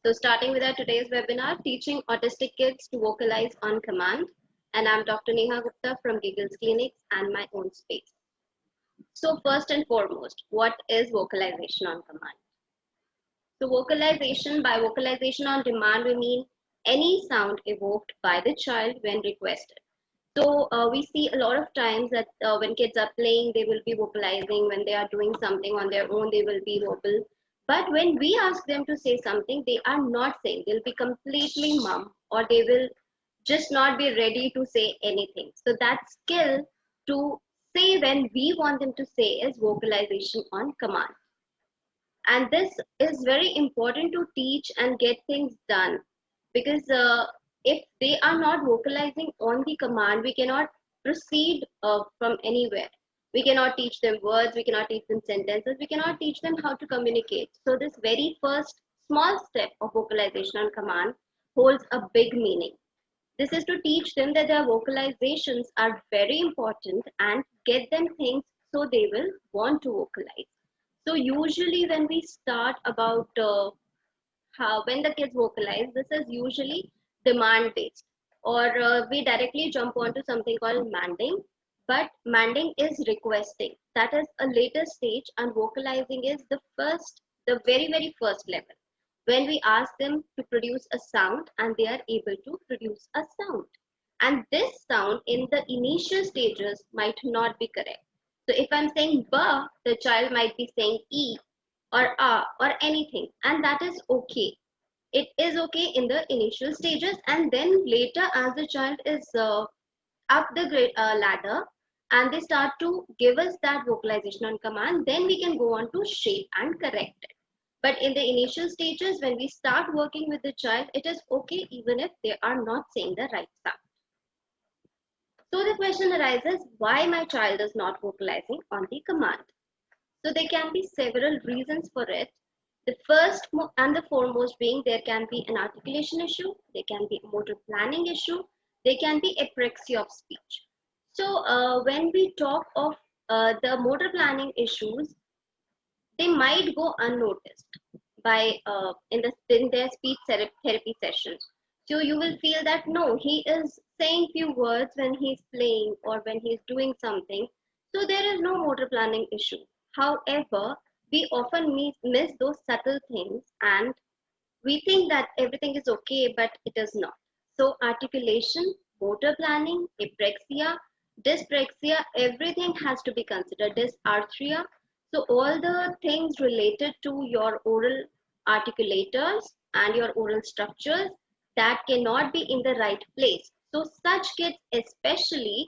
So starting with our today's webinar, Teaching Autistic Kids to Vocalize on Command. And I'm Dr. Neha Gupta from Giggles Clinics and my own space. So first and foremost, what is vocalization on command? So vocalization, by vocalization on demand, we mean any sound evoked by the child when requested. So we see a lot of times that when kids are playing, they will be vocalizing. When they are doing something on their own, they will be vocal. But when we ask them to say something, they are not saying. They'll be completely mum, or they will just not be ready to say anything. So that skill to say when we want them to say is vocalization on command. And this is very important to teach and get things done, because if they are not vocalizing on the command, we cannot proceed from anywhere. We cannot teach them words, we cannot teach them sentences, we cannot teach them how to communicate. So this very first small step of vocalization on command holds a big meaning. This is to teach them that their vocalizations are very important and get them things so they will want to vocalize. So usually when we start about how when the kids vocalize, this is usually demand based, or we directly jump onto something called manding. But manding is requesting. That is a later stage, and vocalizing is the very first level. When we ask them to produce a sound and they are able to produce a sound. And this sound in the initial stages might not be correct. So if I'm saying ba, the child might be saying e or or anything, and that is okay. It is okay in the initial stages, and then later as the child is up the grade ladder and they start to give us that vocalization on command, then we can go on to shape and correct it. But in the initial stages, when we start working with the child, it is okay even if they are not saying the right sound. So the question arises, why my child is not vocalizing on the command? So there can be several reasons for it. The first and the foremost being there can be an articulation issue, there can be a motor planning issue, there can be apraxia of speech. So when we talk of the motor planning issues, they might go unnoticed by in their speech therapy sessions. So you will feel that no, he is saying few words when he's playing or when he's doing something. So there is no motor planning issue. However, we often miss those subtle things, and we think that everything is okay, but it is not. So articulation, motor planning, apraxia, dyspraxia, everything has to be considered. Dysarthria. So all the things related to your oral articulators and your oral structures that cannot be in the right place. So such kids especially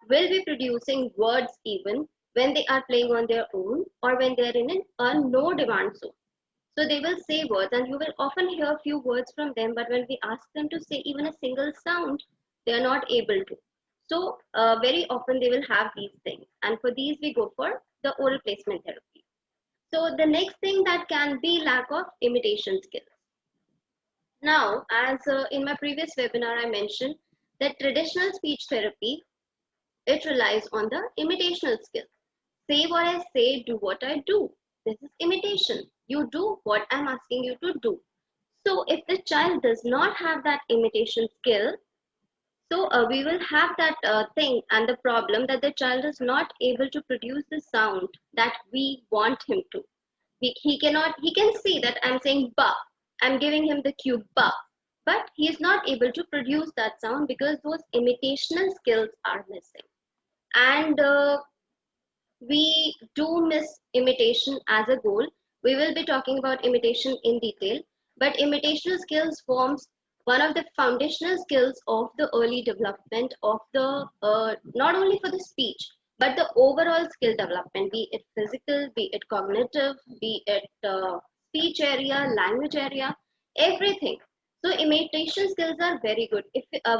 will be producing words even when they are playing on their own or when they are in a no demand zone. So they will say words, and you will often hear few words from them, but when we ask them to say even a single sound, they are not able to. So very often they will have these things, and for these we go for the oral placement therapy. So the next thing that can be lack of imitation skills. Now, as in my previous webinar, I mentioned that traditional speech therapy, it relies on the imitational skill. Say what I say, do what I do. This is imitation. You do what I'm asking you to do. So if the child does not have that imitation skill, so we will have that thing and the problem that the child is not able to produce the sound that we want him to. He can see that I'm saying ba, I'm giving him the cue ba, but he is not able to produce that sound because those imitational skills are missing. And we do miss imitation as a goal. We will be talking about imitation in detail, but imitational skills forms one of the foundational skills of the early development of the, not only for the speech, but the overall skill development, be it physical, be it cognitive, be it speech area, language area, everything. So imitation skills are very good,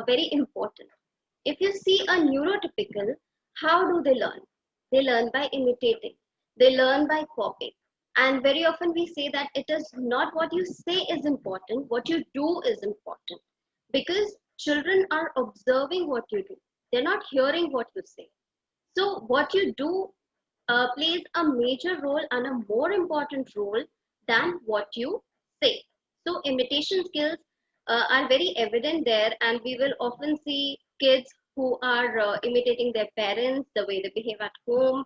very important. If you see a neurotypical, how do they learn? They learn by imitating. They learn by copying. And very often we say that it is not what you say is important, what you do is important. Because children are observing what you do. They're not hearing what you say. So what you do plays a major role and a more important role than what you say. So imitation skills are very evident there, and we will often see kids who are imitating their parents, the way they behave at home,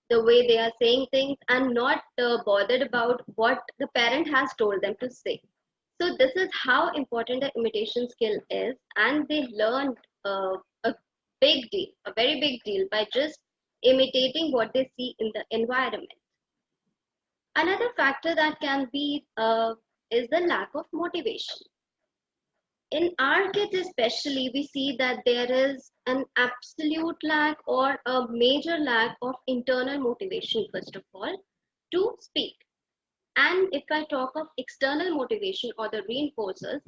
the way they are saying things, and not bothered about what the parent has told them to say. So this is how important the imitation skill is, and they learn a big deal, a very big deal, by just imitating what they see in the environment. Another factor that can be is the lack of motivation. In our kids especially, we see that there is an absolute lack or a major lack of internal motivation, first of all, to speak. And if I talk of external motivation or the reinforcers,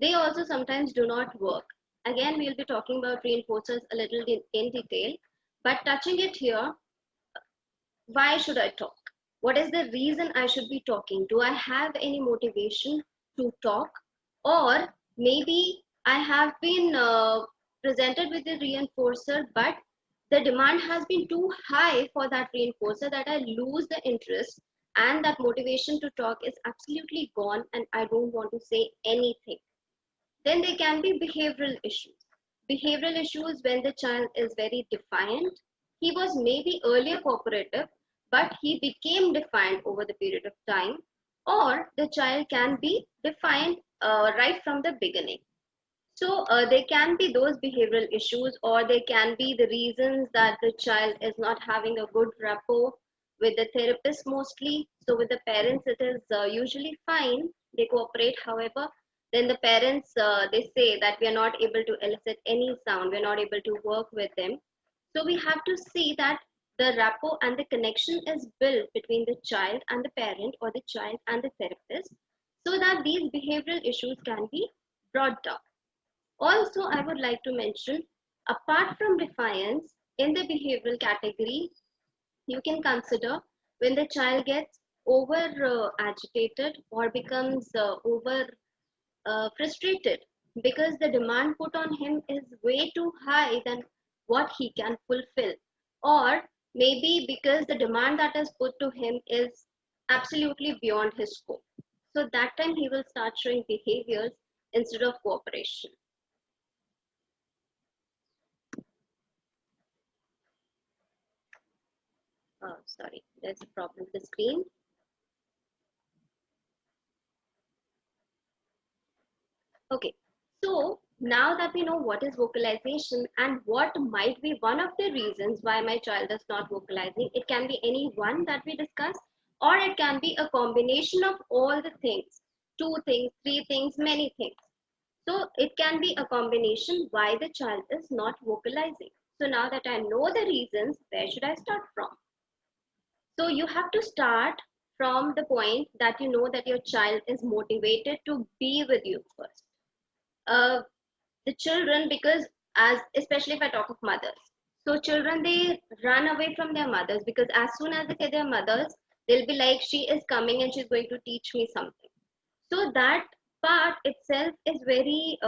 they also sometimes do not work. Again, we'll be talking about reinforcers a little in detail, but touching it here, why should I talk? What is the reason I should be talking? Do I have any motivation to talk? Or maybe I have been presented with a reinforcer, but the demand has been too high for that reinforcer that I lose the interest, and that motivation to talk is absolutely gone and I don't want to say anything. Then there can be behavioral issues. Behavioral issues when the child is very defiant. He was maybe earlier cooperative, but he became defiant over the period of time. Or the child can be defiant right from the beginning. So there can be those behavioral issues, or there can be the reasons that the child is not having a good rapport with the therapist mostly. So with the parents, it is usually fine. They cooperate. However, then the parents, they say that we are not able to elicit any sound. We are not able to work with them. So we have to see that the rapport and the connection is built between the child and the parent, or the child and the therapist, so that these behavioral issues can be brought down. Also, I would like to mention, apart from defiance, in the behavioral category, you can consider when the child gets over agitated or becomes over frustrated because the demand put on him is way too high than what he can fulfill, or maybe because the demand that is put to him is absolutely beyond his scope. So that time he will start showing behaviors instead of cooperation. Sorry, there's a problem with the screen. Okay, so now that we know what is vocalization and what might be one of the reasons why my child is not vocalizing, it can be any one that we discuss, or it can be a combination of all the things, two things, three things, many things. So it can be a combination why the child is not vocalizing. So now that I know the reasons, where should I start from? So you have to start from the point that you know that your child is motivated to be with you first. Uh, the children, because as especially if I talk of mothers, so children, they run away from their mothers because as soon as they see their mothers, they'll be like, she is coming and she's going to teach me something. So that part itself is very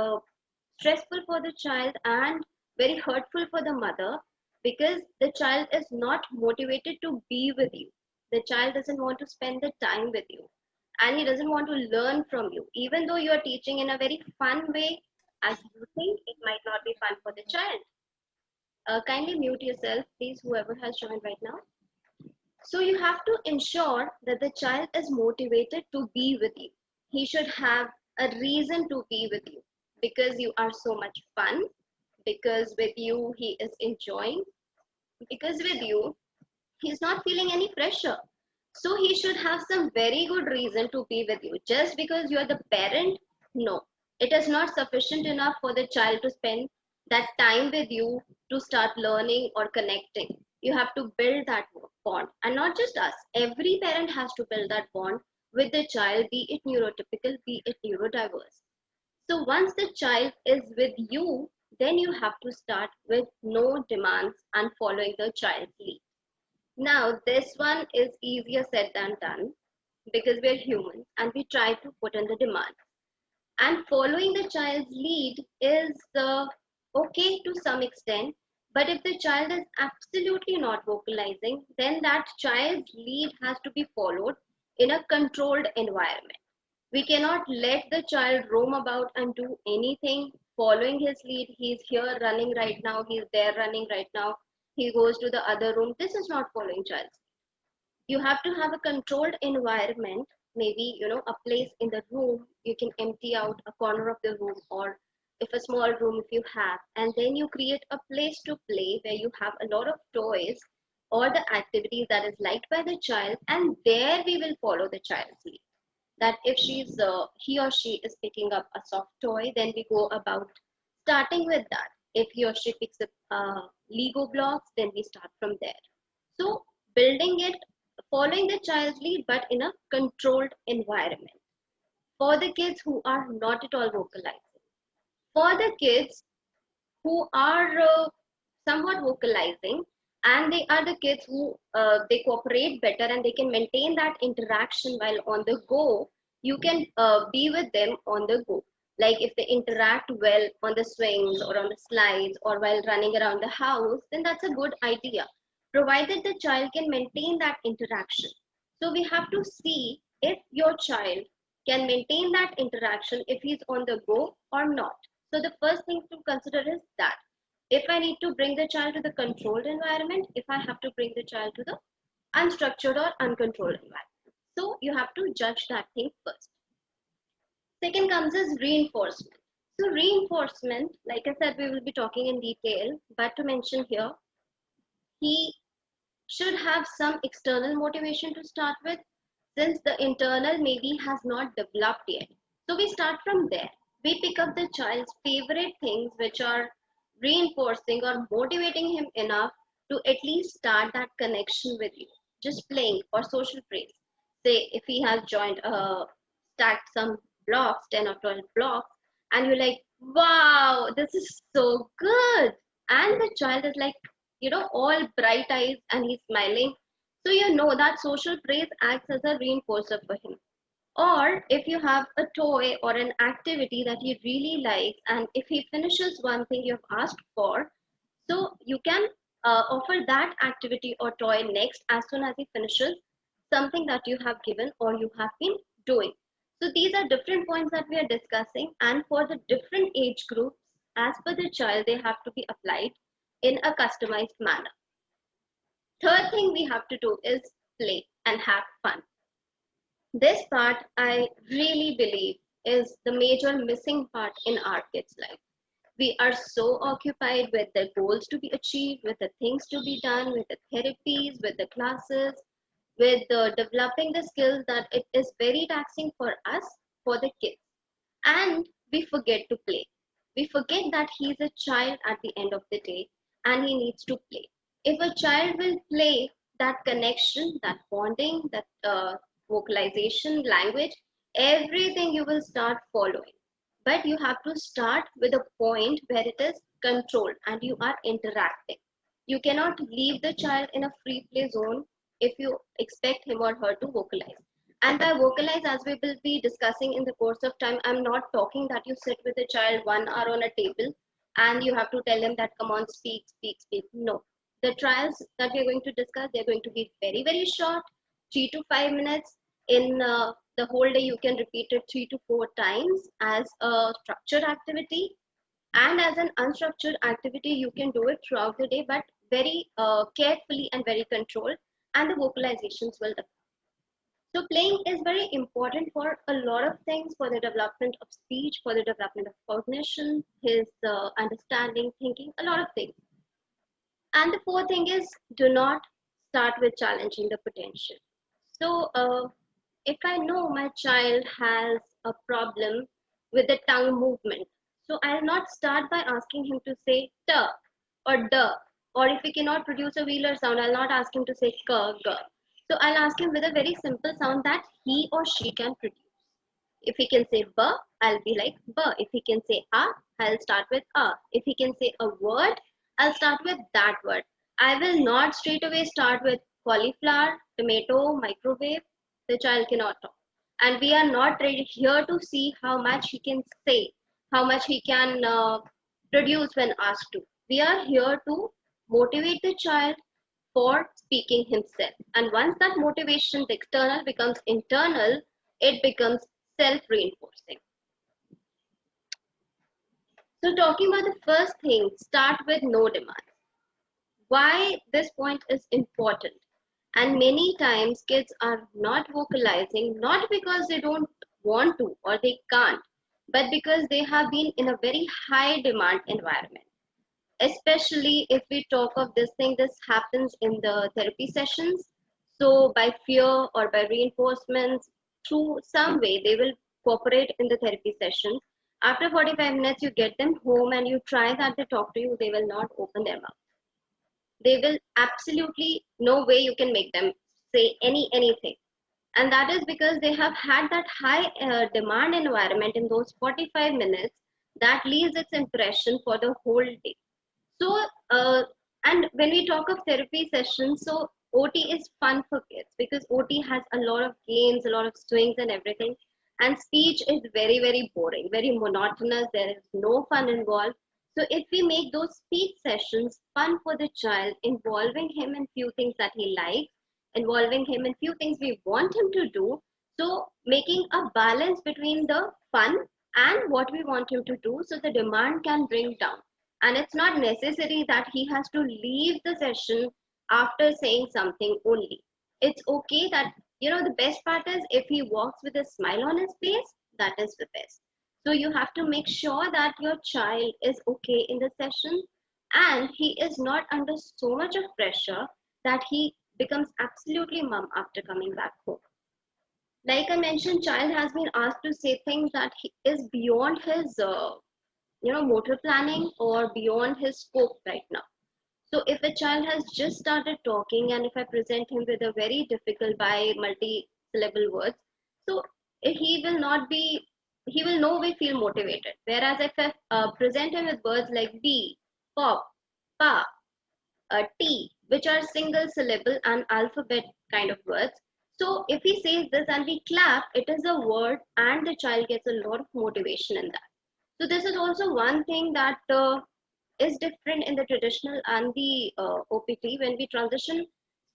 stressful for the child and very hurtful for the mother, because the child is not motivated to be with you. The child doesn't want to spend the time with you, and he doesn't want to learn from you. Even though you are teaching in a very fun way, as you think, it might not be fun for the child. Kindly mute yourself, please, whoever has joined right now. So you have to ensure that the child is motivated to be with you. He should have a reason to be with you, because you are so much fun, because with you he is enjoying, because with you he's not feeling any pressure. So he should have some very good reason to be with you. Just because you are the parent, no, it is not sufficient enough for the child to spend that time with you to start learning or connecting. You have to build that bond, and not just us. Every parent has to build that bond with the child, be it neurotypical, be it neurodiverse. So once the child is with you, then you have to start with no demands and following the child's lead. Now, this one is easier said than done, because we're humans and we try to put in the demands. And following the child's lead is okay to some extent, but if the child is absolutely not vocalizing, then that child's lead has to be followed in a controlled environment. We cannot let the child roam about and do anything following his lead. He's here running right now, he's there running right now, he goes to the other room. This is not following child's. You have to have a controlled environment, maybe a place in the room. You can empty out a corner of the room, or if a small room if you have, and then you create a place to play where you have a lot of toys or the activities that is liked by the child, and there we will follow the child's lead. That if he or she is picking up a soft toy, then we go about starting with that. If he or she picks up Lego blocks, then we start from there. So building it, following the child's lead, but in a controlled environment. For the kids who are not at all vocalizing, for the kids who are somewhat vocalizing, and they are the kids who they cooperate better and they can maintain that interaction while on the go, you can be with them on the go. Like if they interact well on the swings or on the slides or while running around the house, then that's a good idea, provided the child can maintain that interaction. So we have to see if your child can maintain that interaction if he's on the go or not. So the first thing to consider is that if I need to bring the child to the controlled environment, if I have to bring the child to the unstructured or uncontrolled environment. So you have to judge that thing first. Second comes is reinforcement. So reinforcement, like I said, we will be talking in detail, but to mention here, he should have some external motivation to start with, since the internal maybe has not developed yet. So we start from there. We pick up the child's favorite things which are reinforcing or motivating him enough to at least start that connection with you. Just playing or social praise. Say if he has joined stacked some blocks, 10 or 12 blocks, and you're like, wow, this is so good. And the child is like, all bright eyes and he's smiling. So you know that social praise acts as a reinforcer for him. Or if you have a toy or an activity that he really likes, and if he finishes one thing you've asked for, so you can offer that activity or toy next as soon as he finishes something that you have given or you have been doing. So these are different points that we are discussing, and for the different age groups, as per the child, they have to be applied in a customized manner. Third thing we have to do is play and have fun. This part I really believe is the major missing part in our kids' life. We are so occupied with the goals to be achieved, with the things to be done, with the therapies, with the classes, with developing the skills, that it is very taxing for us, for the kids. And we forget to play. We forget that he's a child at the end of the day and he needs to play. If a child will play, that connection, that bonding, that vocalization, language, everything you will start following. But you have to start with a point where it is controlled and you are interacting. You cannot leave the child in a free play zone if you expect him or her to vocalize. And by vocalize, as we will be discussing in the course of time, I'm not talking that you sit with a child 1 hour on a table and you have to tell him that, come on, speak, speak, speak. No. The trials that we're going to discuss, they're going to be very, very short, 3 to 5 minutes. In the whole day, you can repeat it 3 to 4 times as a structured activity. And as an unstructured activity, you can do it throughout the day, but very carefully and very controlled, and the vocalizations will appear. So playing is very important for a lot of things, for the development of speech, for the development of cognition, his understanding, thinking, a lot of things. And the fourth thing is, do not start with challenging the potential. So if I know my child has a problem with the tongue movement, so I'll not start by asking him to say t or d, or if he cannot produce a velar sound, I'll not ask him to say k, g. So I'll ask him with a very simple sound that he or she can produce. If he can say b, I'll be like b. If he can say a, I'll start with a. If he can say a word, I'll start with that word. I will not straight away start with cauliflower, tomato, microwave. The child cannot talk. And we are not ready here to see how much he can say, how much he can produce when asked to. We are here to motivate the child for speaking himself. And once that motivation, the external becomes internal, it becomes self-reinforcing. So talking about the first thing, start with no demand. Why this point is important. And many times kids are not vocalizing, not because they don't want to or they can't, but because they have been in a very high demand environment. Especially if we talk of this thing, this happens in the therapy sessions. So by fear or by reinforcements, through some way, they will cooperate in the therapy session. After 45 minutes, you get them home and you try that they talk to you, they will not open their mouth. They will absolutely no way you can make them say anything, and that is because they have had that high demand environment in those 45 minutes that leaves its impression for the whole day. So and when we talk of therapy sessions, so OT is fun for kids because OT has a lot of games, a lot of swings and everything, and speech is very very boring, very monotonous. There is no fun involved. So if we make those speech sessions fun for the child, involving him in few things that he likes, involving him in few things we want him to do, so making a balance between the fun and what we want him to do, so the demand can bring down. And it's not necessary that he has to leave the session after saying something only. It's okay that, the best part is if he walks with a smile on his face, that is the best. So you have to make sure that your child is okay in the session and he is not under so much of pressure that he becomes absolutely mum after coming back home. Like I mentioned, child has been asked to say things that is beyond his motor planning or beyond his scope right now. So if a child has just started talking and if I present him with a very difficult by multi-syllable words, so he will not be, he will no way feel motivated. Whereas if I present him with words like bee, pop, pa, T, which are single syllable and alphabet kind of words. So if he says this and we clap, it is a word and the child gets a lot of motivation in that. So this is also one thing that is different in the traditional and the OPT when we transition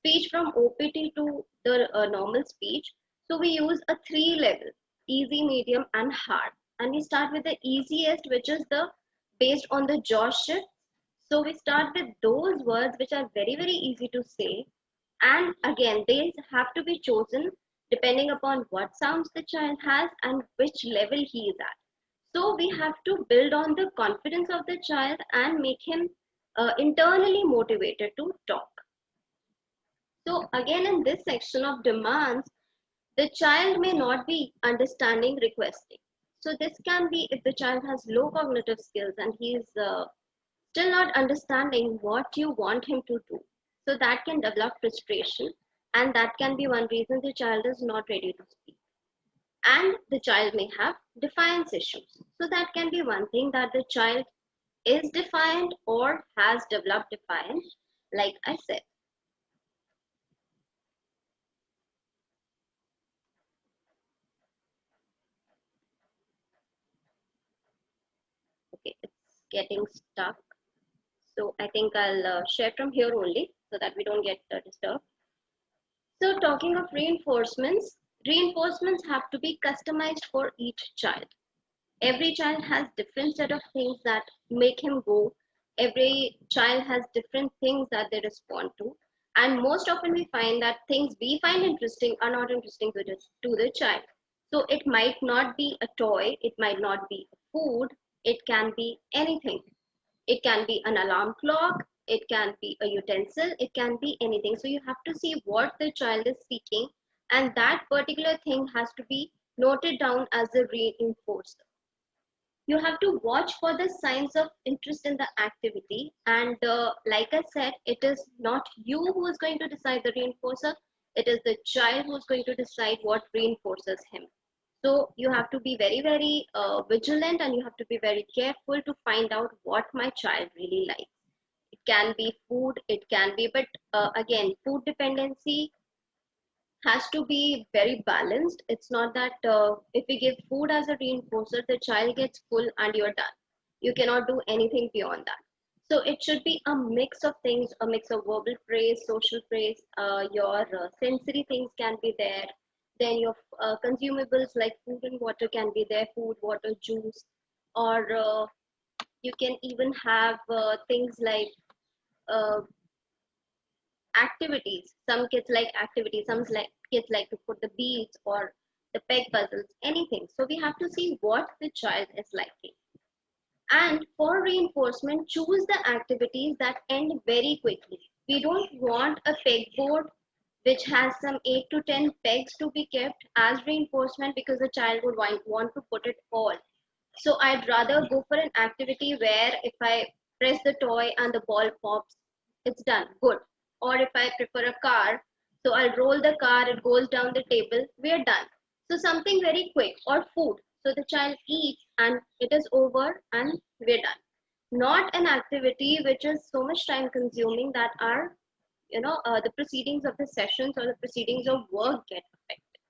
speech from OPT to the normal speech. So we use a three level, easy, medium and hard. And we start with the easiest, which is the based on the jaw shift. So we start with those words which are very, very easy to say. And again, they have to be chosen depending upon what sounds the child has and which level he is at. So we have to build on the confidence of the child and make him internally motivated to talk. So again, in this section of demands, the child may not be understanding requesting. So this can be if the child has low cognitive skills and he is still not understanding what you want him to do. So that can develop frustration, and that can be one reason the child is not ready to speak. And the child may have defiance issues. So that can be one thing, that the child is defiant or has developed defiance, like I said. Okay, it's getting stuck. So I think I'll share from here only so that we don't get disturbed. So talking of reinforcements, reinforcements have to be customized for each child. Every child has different set of things that make him go. Every child has different things that they respond to. And most often we find that things we find interesting are not interesting to the child. So it might not be a toy, it might not be food, it can be anything. It can be an alarm clock, it can be a utensil, it can be anything. So you have to see what the child is seeking, and that particular thing has to be noted down as a reinforcer. You have to watch for the signs of interest in the activity, and like I said, it is not you who is going to decide the reinforcer, it is the child who is going to decide what reinforces him. So you have to be very very vigilant, and you have to be very careful to find out what my child really likes. It can be food, it can be, but again, food dependency has to be very balanced. It's not that if we give food as a reinforcer, the child gets full and you're done. You cannot do anything beyond that. So it should be a mix of things, a mix of verbal praise, social praise, your sensory things can be there. Then your consumables like food and water can be there, food, water, juice, or you can even have things like uh, activities. Some kids like activities, some like kids like to put the beads or the peg puzzles, anything. So we have to see what the child is liking. And for reinforcement, choose the activities that end very quickly. We don't want a pegboard which has some 8 to 10 pegs to be kept as reinforcement, because the child would want to put it all. So I'd rather go for an activity where if I press the toy and the ball pops, it's done, good. Or if I prefer a car, so I'll roll the car, it goes down the table, we're done. So something very quick. Or food. So the child eats and it is over and we're done. Not an activity which is so much time consuming that our, the proceedings of the sessions or the proceedings of work get affected.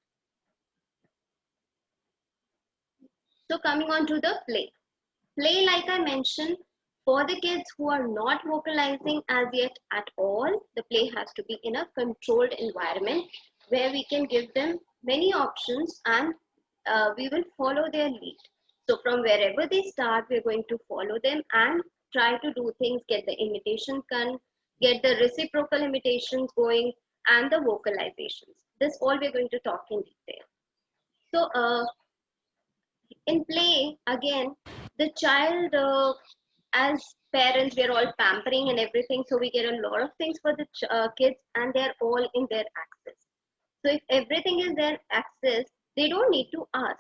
So coming on to the play. Play, like I mentioned, for the kids who are not vocalizing as yet at all, the play has to be in a controlled environment where we can give them many options, and we will follow their lead. So from wherever they start, we're going to follow them and try to do things, get the imitation gun, get the reciprocal imitations going, and the vocalizations. This all we're going to talk in detail. So in play, again, the child, as parents, we are all pampering and everything, so we get a lot of things for the kids, and they're all in their access. So if everything is their access, they don't need to ask.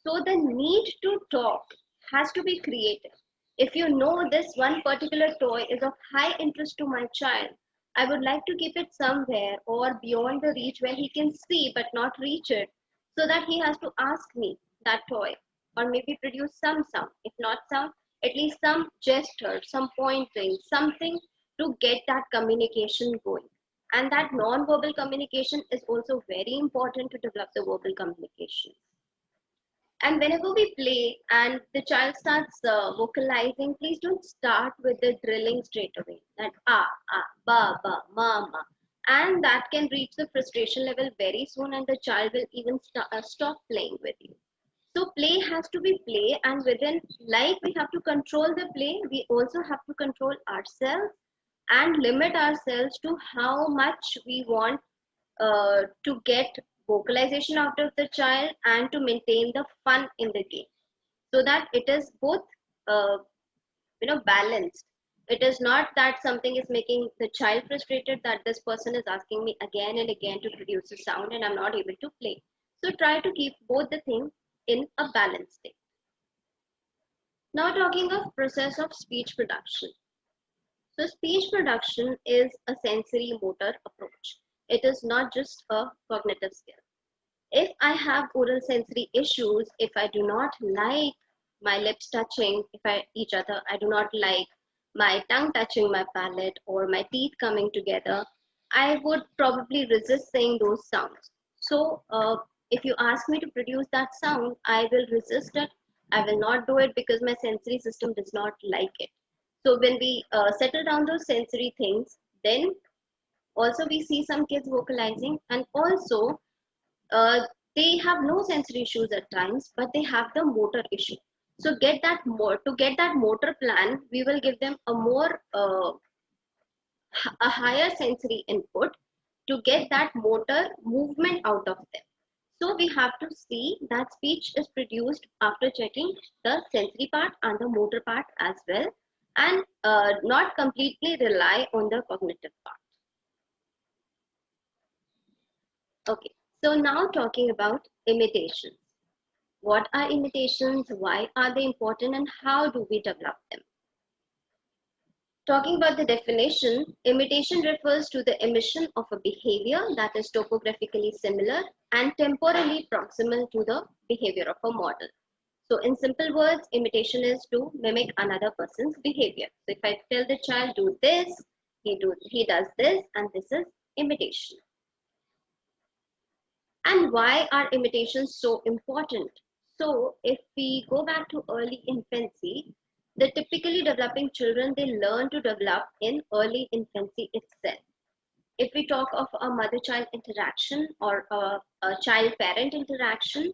So the need to talk has to be created. If you know this one particular toy is of high interest to my child, I would like to keep it somewhere or beyond the reach where he can see but not reach it, so that he has to ask me that toy, or maybe produce some sound. If not sound, at least some gesture, some pointing, something to get that communication going. And that non-verbal communication is also very important to develop the verbal communication. And whenever we play and the child starts vocalizing, please don't start with the drilling straight away. That ba, ba, ma, ma. And that can reach the frustration level very soon, and the child will even stop playing with you. So play has to be play, and within, like we have to control the play, we also have to control ourselves and limit ourselves to how much we want to get vocalization out of the child and to maintain the fun in the game, so that it is both uh, balanced. It is not that something is making the child frustrated, that this person is asking me again and again to produce a sound and I'm not able to play. So try to keep both the things in a balanced state. Now talking of process of speech production. So speech production is a sensory motor approach. It is not just a cognitive skill. If I have oral sensory issues, if I do not like my lips touching each other, I do not like my tongue touching my palate or my teeth coming together, I would probably resist saying those sounds. So if you ask me to produce that sound, I will resist it. I will not do it because my sensory system does not like it. So when we settle down those sensory things, then also we see some kids vocalizing, and also uh, they have no sensory issues at times, but they have the motor issue. So to get that motor plan, we will give them a higher sensory input to get that motor movement out of them. So we have to see that speech is produced after checking the sensory part and the motor part as well, and not completely rely on the cognitive part. Okay, so now talking about imitations. What are imitations? Why are they important? And how do we develop them? Talking about the definition, imitation refers to the emission of a behavior that is topographically similar and temporally proximal to the behavior of a model. So in simple words, imitation is to mimic another person's behavior. So if I tell the child do this, he does this, and this is imitation. And why are imitations so important? So if we go back to early infancy, the typically developing children, they learn to develop in early infancy itself. If we talk of a mother-child interaction or a child-parent interaction,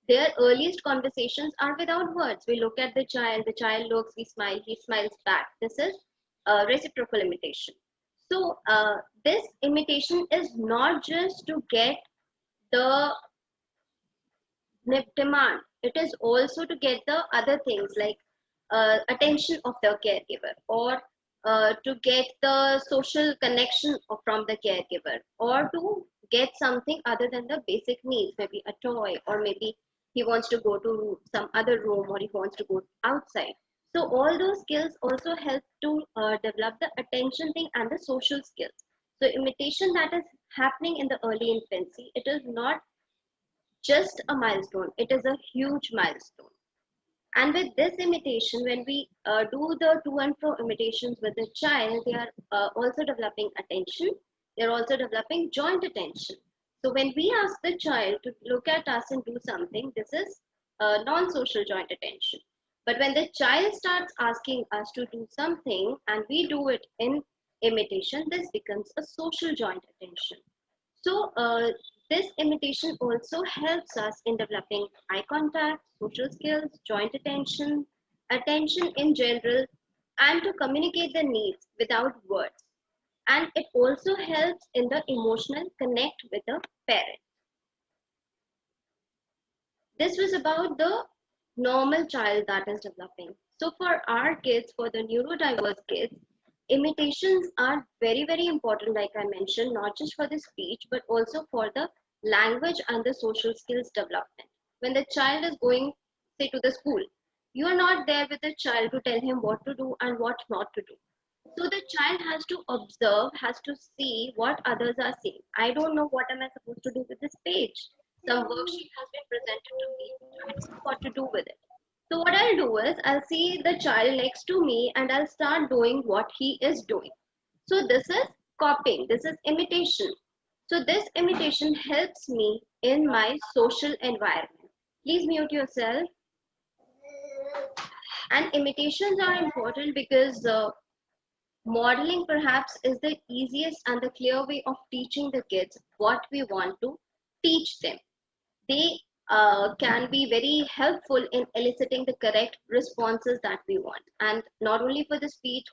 their earliest conversations are without words. We look at the child looks, we smile, he smiles back. This is reciprocal imitation. So this imitation is not just to get the demand. It is also to get the other things like attention of the caregiver, or to get the social connection from the caregiver, or to get something other than the basic needs, maybe a toy, or maybe he wants to go to some other room, or he wants to go outside. So all those skills also help to develop the attention thing and the social skills. So imitation that is happening in the early infancy, it is not just a milestone, it is a huge milestone. And with this imitation, when we do the to and fro imitations with the child, they are also developing attention, they're also developing joint attention. So when we ask the child to look at us and do something, this is non-social joint attention. But when the child starts asking us to do something and we do it in imitation, this becomes a social joint attention. So this imitation also helps us in developing eye contact, social skills, joint attention, attention in general, and to communicate the needs without words. And it also helps in the emotional connect with the parent. This was about the normal child that is developing. So for our kids, for the neurodiverse kids, imitations are very, very important, like I mentioned, not just for the speech, but also for the language and the social skills development. When the child is going, say, to the school, you are not there with the child to tell him what to do and what not to do. So the child has to observe, has to see what others are seeing. I don't know what am I supposed to do with this page. Some worksheet has been presented to me. I don't know what to do with it. So what I'll do is I'll see the child next to me and I'll start doing what he is doing. So this is copying. This is imitation. So this imitation helps me in my social environment. Please mute yourself. And imitations are important because modeling perhaps is the easiest and the clear way of teaching the kids what we want to teach them. They can be very helpful in eliciting the correct responses that we want. And not only for the speech,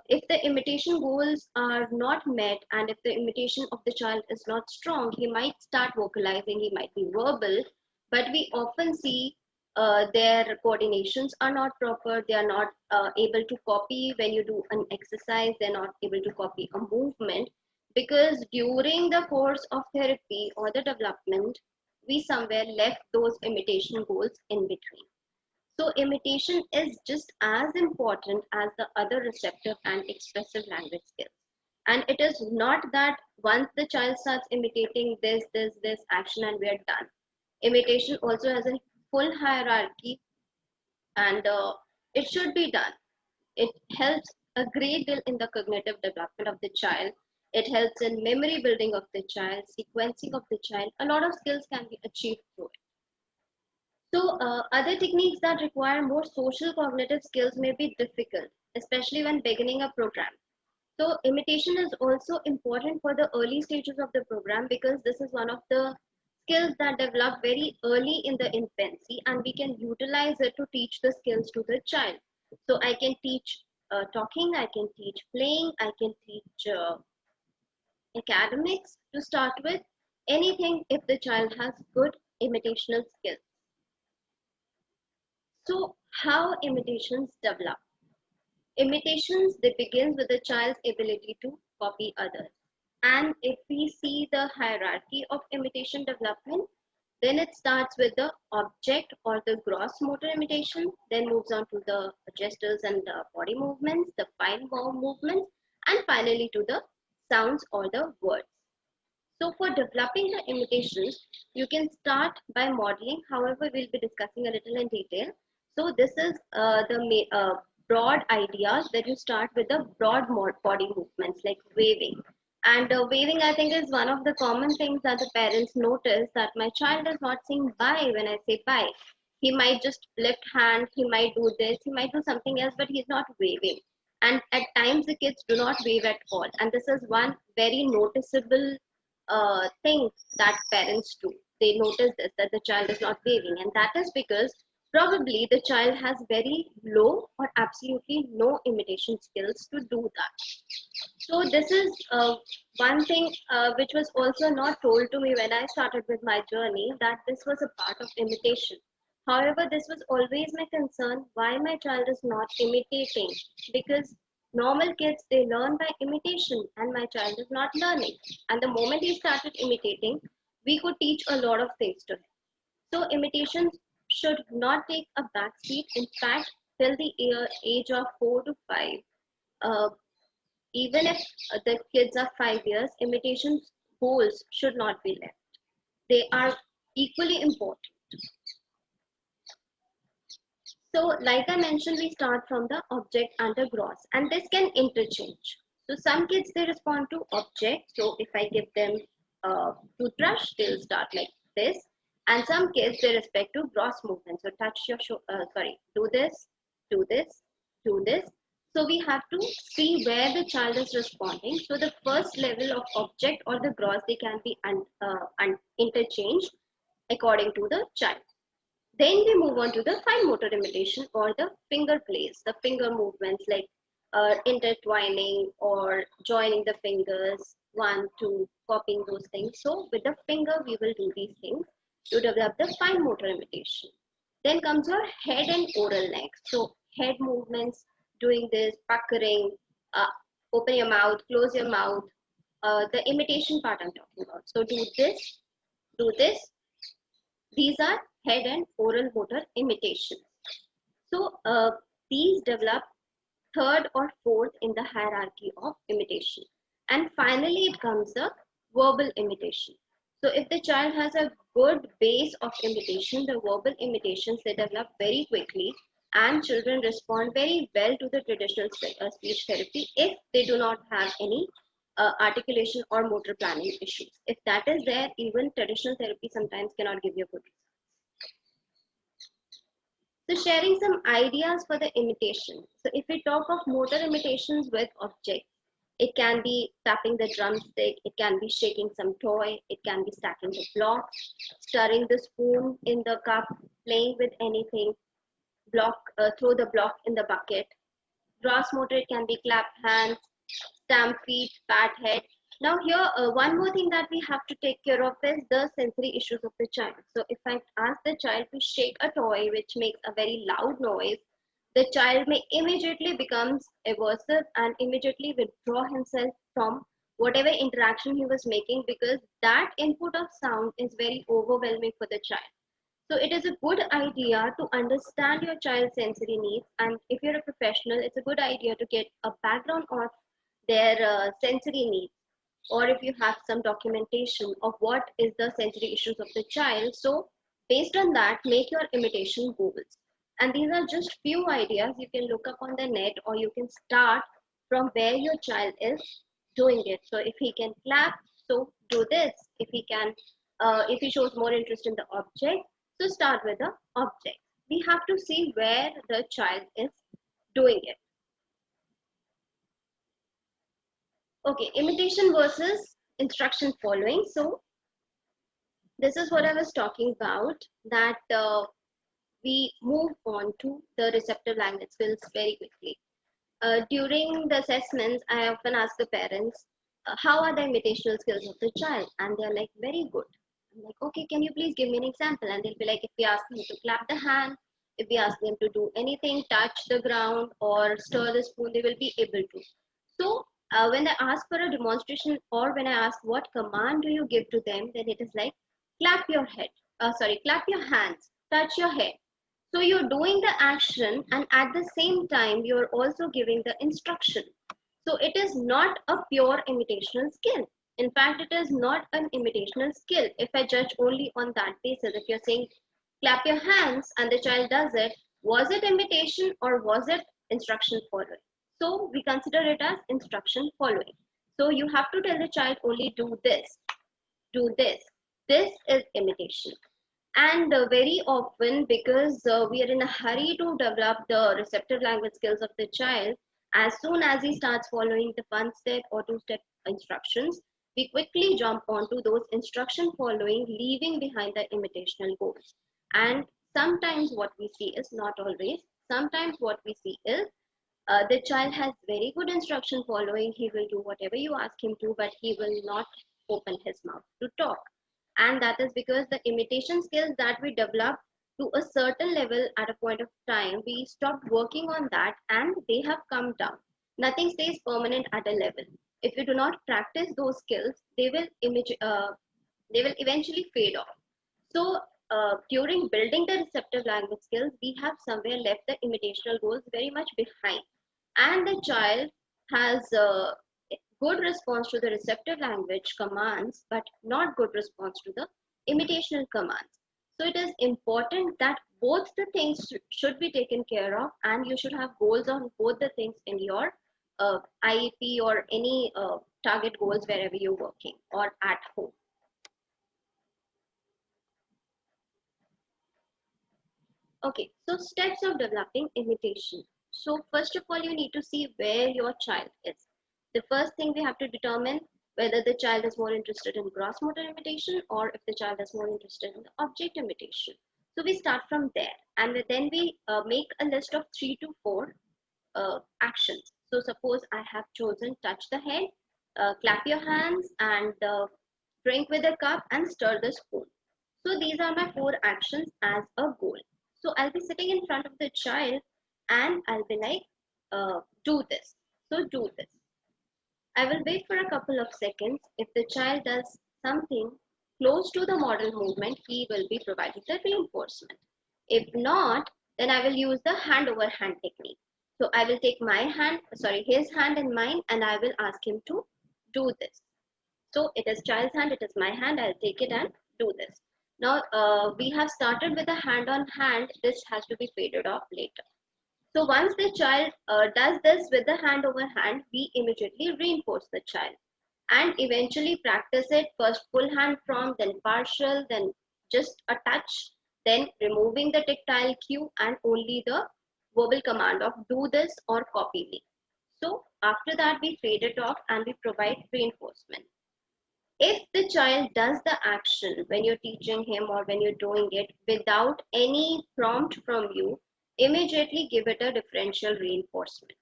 if the imitation goals are not met and if the imitation of the child is not strong, he might start vocalizing, he might be verbal, but we often see their coordinations are not proper, they are not able to copy when you do an exercise, they're not able to copy a movement because during the course of therapy or the development, we somewhere left those imitation goals in between. So imitation is just as important as the other receptive and expressive language skills. And it is not that once the child starts imitating this action and we are done. Imitation also has a full hierarchy and it should be done. It helps a great deal in the cognitive development of the child. It helps in memory building of the child, sequencing of the child. A lot of skills can be achieved through it. So other techniques that require more social cognitive skills may be difficult, especially when beginning a program. So imitation is also important for the early stages of the program because this is one of the skills that develop very early in the infancy and we can utilize it to teach the skills to the child. So I can teach talking, I can teach playing, I can teach academics to start with, anything if the child has good imitational skills. So how imitations develop? Imitations, they begin with the child's ability to copy others. And if we see the hierarchy of imitation development, then it starts with the object or the gross motor imitation, then moves on to the gestures and the body movements, the fine motor movements, and finally to the sounds or the words. So for developing the imitations, you can start by modeling. However, we'll be discussing a little in detail. So this is the broad ideas that you start with the broad body movements like waving. And waving, I think, is one of the common things that the parents notice that my child is not saying bye when I say bye. He might just lift hand, he might do this, he might do something else, but he's not waving. And at times the kids do not wave at all. And this is one very noticeable thing that parents do. They notice this, that the child is not waving, and that is because probably the child has very low or absolutely no imitation skills to do that. So this is one thing which was also not told to me when I started with my journey, that this was a part of imitation. However, this was always my concern, why my child is not imitating, because normal kids, they learn by imitation and my child is not learning. And the moment he started imitating, we could teach a lot of things to him. So imitation should not take a back seat. In fact, till the age of 4 to 5, uh, even if the kids are 5 years, imitation goals should not be left. They are equally important. So like I mentioned, we start from the object and the gross, and this can interchange. So some kids, they respond to object. So if I give them a toothbrush, they'll start like this. And some kids, they respect to gross movement. So touch your, do this, do this, do this. So we have to see where the child is responding. So the first level of object or the gross, they can be interchanged according to the child. Then we move on to the fine motor imitation or the finger plays, the finger movements like intertwining or joining the fingers, one, two, copying those things. So with the finger, we will do these things to develop the fine motor imitation. Then comes your head and oral next. So head movements, doing this, puckering, open your mouth, close your mouth, the imitation part I'm talking about. So do this, do this. These are head and oral motor imitations. So these develop third or fourth in the hierarchy of imitation. And finally, it comes the verbal imitation. So if the child has a good base of imitation, the verbal imitations, they develop very quickly, and children respond very well to the traditional speech therapy if they do not have any articulation or motor planning issues. If that is there, even traditional therapy sometimes cannot give you good results. So sharing some ideas for the imitation. So if we talk of motor imitations with objects, it can be tapping the drumstick, it can be shaking some toy, it can be stacking the blocks, stirring the spoon in the cup, playing with anything, throw the block in the bucket. Gross motor, it can be clap hands, stamp feet, pat head. Now here, one more thing that we have to take care of is the sensory issues of the child. So if I ask the child to shake a toy which makes a very loud noise, the child may immediately becomes aversive and immediately withdraw himself from whatever interaction he was making, because that input of sound is very overwhelming for the child. So it is a good idea to understand your child's sensory needs, and if you're a professional, it's a good idea to get a background of their sensory needs, or if you have some documentation of what is the sensory issues of the child. So based on that, make your imitation goals. And these are just few ideas you can look up on the net, or you can start from where your child is doing it. So if he can clap, so do this. If he can, if he shows more interest in the object, so start with the object. We have to see where the child is doing it. Okay, imitation versus instruction following. So this is what I was talking about, that we move on to the receptive language skills very quickly. During the assessments, I often ask the parents, how are the imitational skills of the child? And they're like, very good. I'm like, okay, can you please give me an example? And they'll be like, if we ask them to clap the hand, if we ask them to do anything, touch the ground or stir the spoon, they will be able to. So when I ask for a demonstration, or when I ask what command do you give to them, then it is like, clap your head, clap your hands, touch your head. So you're doing the action, and at the same time, you're also giving the instruction. So it is not a pure imitational skill. In fact, it is not an imitational skill. If I judge only on that basis, if you're saying clap your hands and the child does it, was it imitation or was it instruction following? So we consider it as instruction following. So you have to tell the child only do this, do this. This is imitation. And very often, because we are in a hurry to develop the receptive language skills of the child, As soon as he starts following the 1-step or 2-step instructions, we quickly jump onto those instruction following, leaving behind the imitational goals. And sometimes what we see is, not always, sometimes what we see is the child has very good instruction following. He will do whatever you ask him to, but he will not open his mouth to talk. And that is because the imitation skills that we develop to a certain level at a point of time, we stopped working on that and they have come down. Nothing stays permanent at a level. If you do not practice those skills, they will eventually fade off. So during building the receptive language skills, we have somewhere left the imitational goals very much behind. And the child has a good response to the receptive language commands, but not good response to the imitational commands. So it is important that both the things should be taken care of, and you should have goals on both the things in your IEP or any target goals wherever you're working or at home. Okay, so steps of developing imitation. So first of all, you need to see where your child is. The first thing we have to determine whether the child is more interested in gross motor imitation or if the child is more interested in the object imitation. So we start from there, and then we make a list of 3 to 4 actions. So suppose I have chosen touch the head, clap your hands, and drink with a cup and stir the spoon. So these are my 4 actions as a goal. So I'll be sitting in front of the child and I'll be like, do this. So do this. I will wait for a couple of seconds. If the child does something close to the model movement, he will be provided the reinforcement. If not, then I will use the hand over hand technique. So I will take his hand in mine, and I will ask him to do this. So it is child's hand, it is my hand, I'll take it and do this. Now we have started with a hand on hand. This has to be faded off later. So once the child does this with the hand over hand, we immediately reinforce the child and eventually practice it, first full hand prompt, then partial, then just a touch, then removing the tactile cue and only the verbal command of do this or copy me. So after that, we fade it off and we provide reinforcement. If the child does the action when you're teaching him or when you're doing it without any prompt from you, immediately give it a differential reinforcement.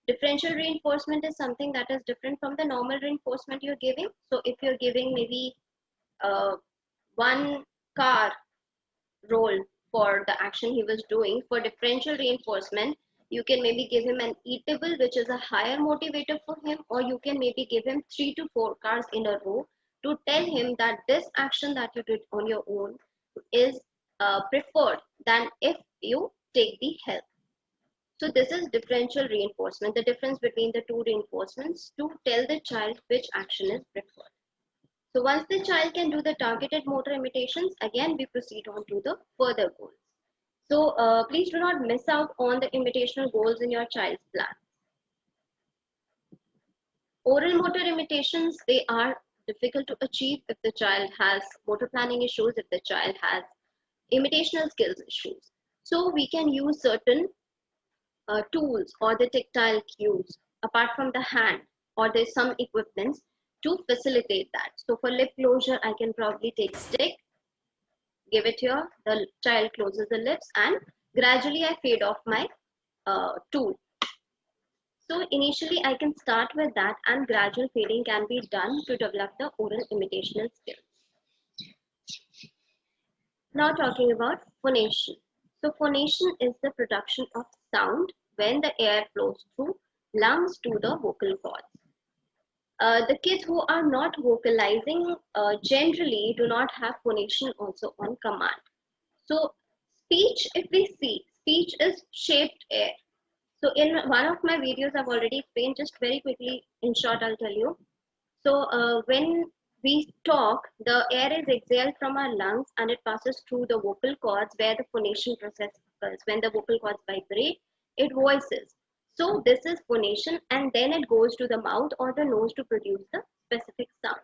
Differential reinforcement is something that is different from the normal reinforcement you're giving. So if you're giving maybe one car roll for the action he was doing, for differential reinforcement, you can maybe give him an eatable, which is a higher motivator for him, or you can maybe give him 3 to 4 cars in a row to tell him that this action that you did on your own is preferred than if you take the help. So this is differential reinforcement, the difference between the two reinforcements to tell the child which action is preferred. So once the child can do the targeted motor imitations, again we proceed on to the further goals. So please do not miss out on the imitational goals in your child's plan. Oral motor imitations, they are difficult to achieve if the child has motor planning issues, if the child has imitational skills issues. So we can use certain tools or the tactile cues apart from the hand, or there's some equipments to facilitate that. So for lip closure, I can probably take stick, give it here, the child closes the lips, and gradually I fade off my tool. So initially I can start with that, and gradual fading can be done to develop the oral imitational skills. Now talking about phonation. So phonation is the production of sound when the air flows through lungs to the vocal cords. The kids who are not vocalizing generally do not have phonation also on command. So speech, if we see, speech is shaped air. So in one of my videos, I've already explained, just very quickly, in short, I'll tell you. So when we talk, the air is exhaled from our lungs and it passes through the vocal cords where the phonation process occurs. When the vocal cords vibrate, it voices. So this is phonation, and then it goes to the mouth or the nose to produce the specific sounds.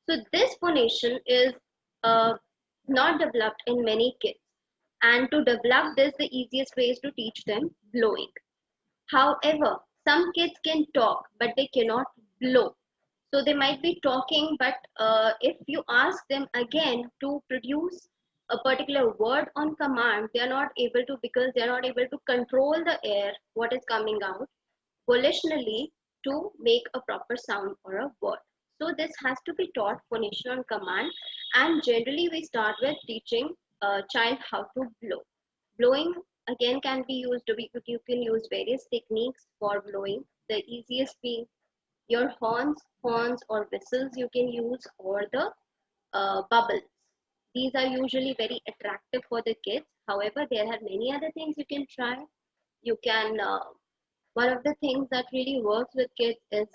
So this phonation is not developed in many kids. And to develop this, the easiest way is to teach them blowing. However, Some kids can talk, but they cannot blow. So they might be talking, but if you ask them again to produce a particular word on command, they are not able to, because they are not able to control the air, what is coming out volitionally to make a proper sound or a word. So this has to be taught phonation on command, and generally we start with teaching a child how to blow. Blowing again can be used, you can use various techniques for blowing. The easiest being your horns or whistles you can use, or the bubbles. These are usually very attractive for the kids. However, there are many other things you can try. You can one of the things that really works with kids is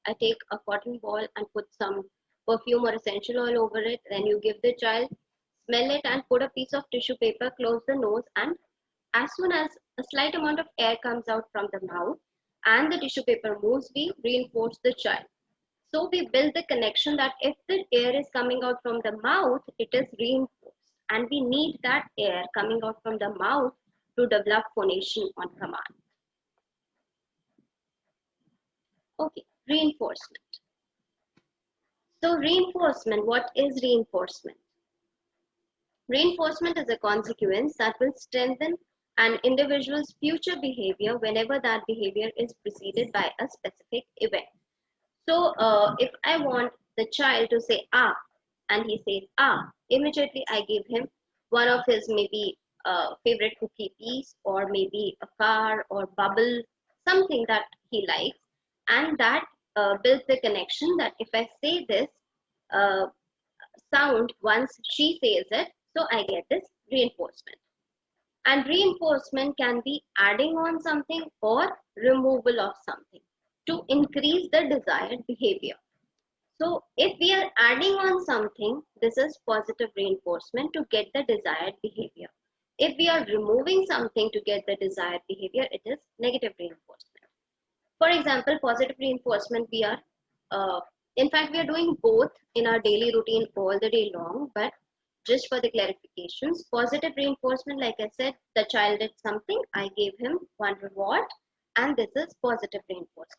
I take a cotton ball and put some perfume or essential oil over it. Then you give the child, smell it, and put a piece of tissue paper, close the nose, and as soon as a slight amount of air comes out from the mouth and the tissue paper moves, we reinforce the child. So we build the connection that if the air is coming out from the mouth, it is reinforced. And we need that air coming out from the mouth to develop phonation on command. Okay, reinforcement. So reinforcement, what is reinforcement? Reinforcement is a consequence that will strengthen an individual's future behavior whenever that behavior is preceded by a specific event. So if I want the child to say ah, and he says ah, immediately I give him one of his maybe favorite cookie piece, or maybe a car or bubble, something that he likes, and that builds the connection that if I say this uh, sound once she says it, so I get this reinforcement. And reinforcement can be adding on something or removal of something to increase the desired behavior. So if we are adding on something, this is positive reinforcement to get the desired behavior. If we are removing something to get the desired behavior, it is negative reinforcement. For example, positive reinforcement, in fact, we are doing both in our daily routine all the day long, but just for the clarifications, positive reinforcement, like I said, the child did something, I gave him one reward, and this is positive reinforcement.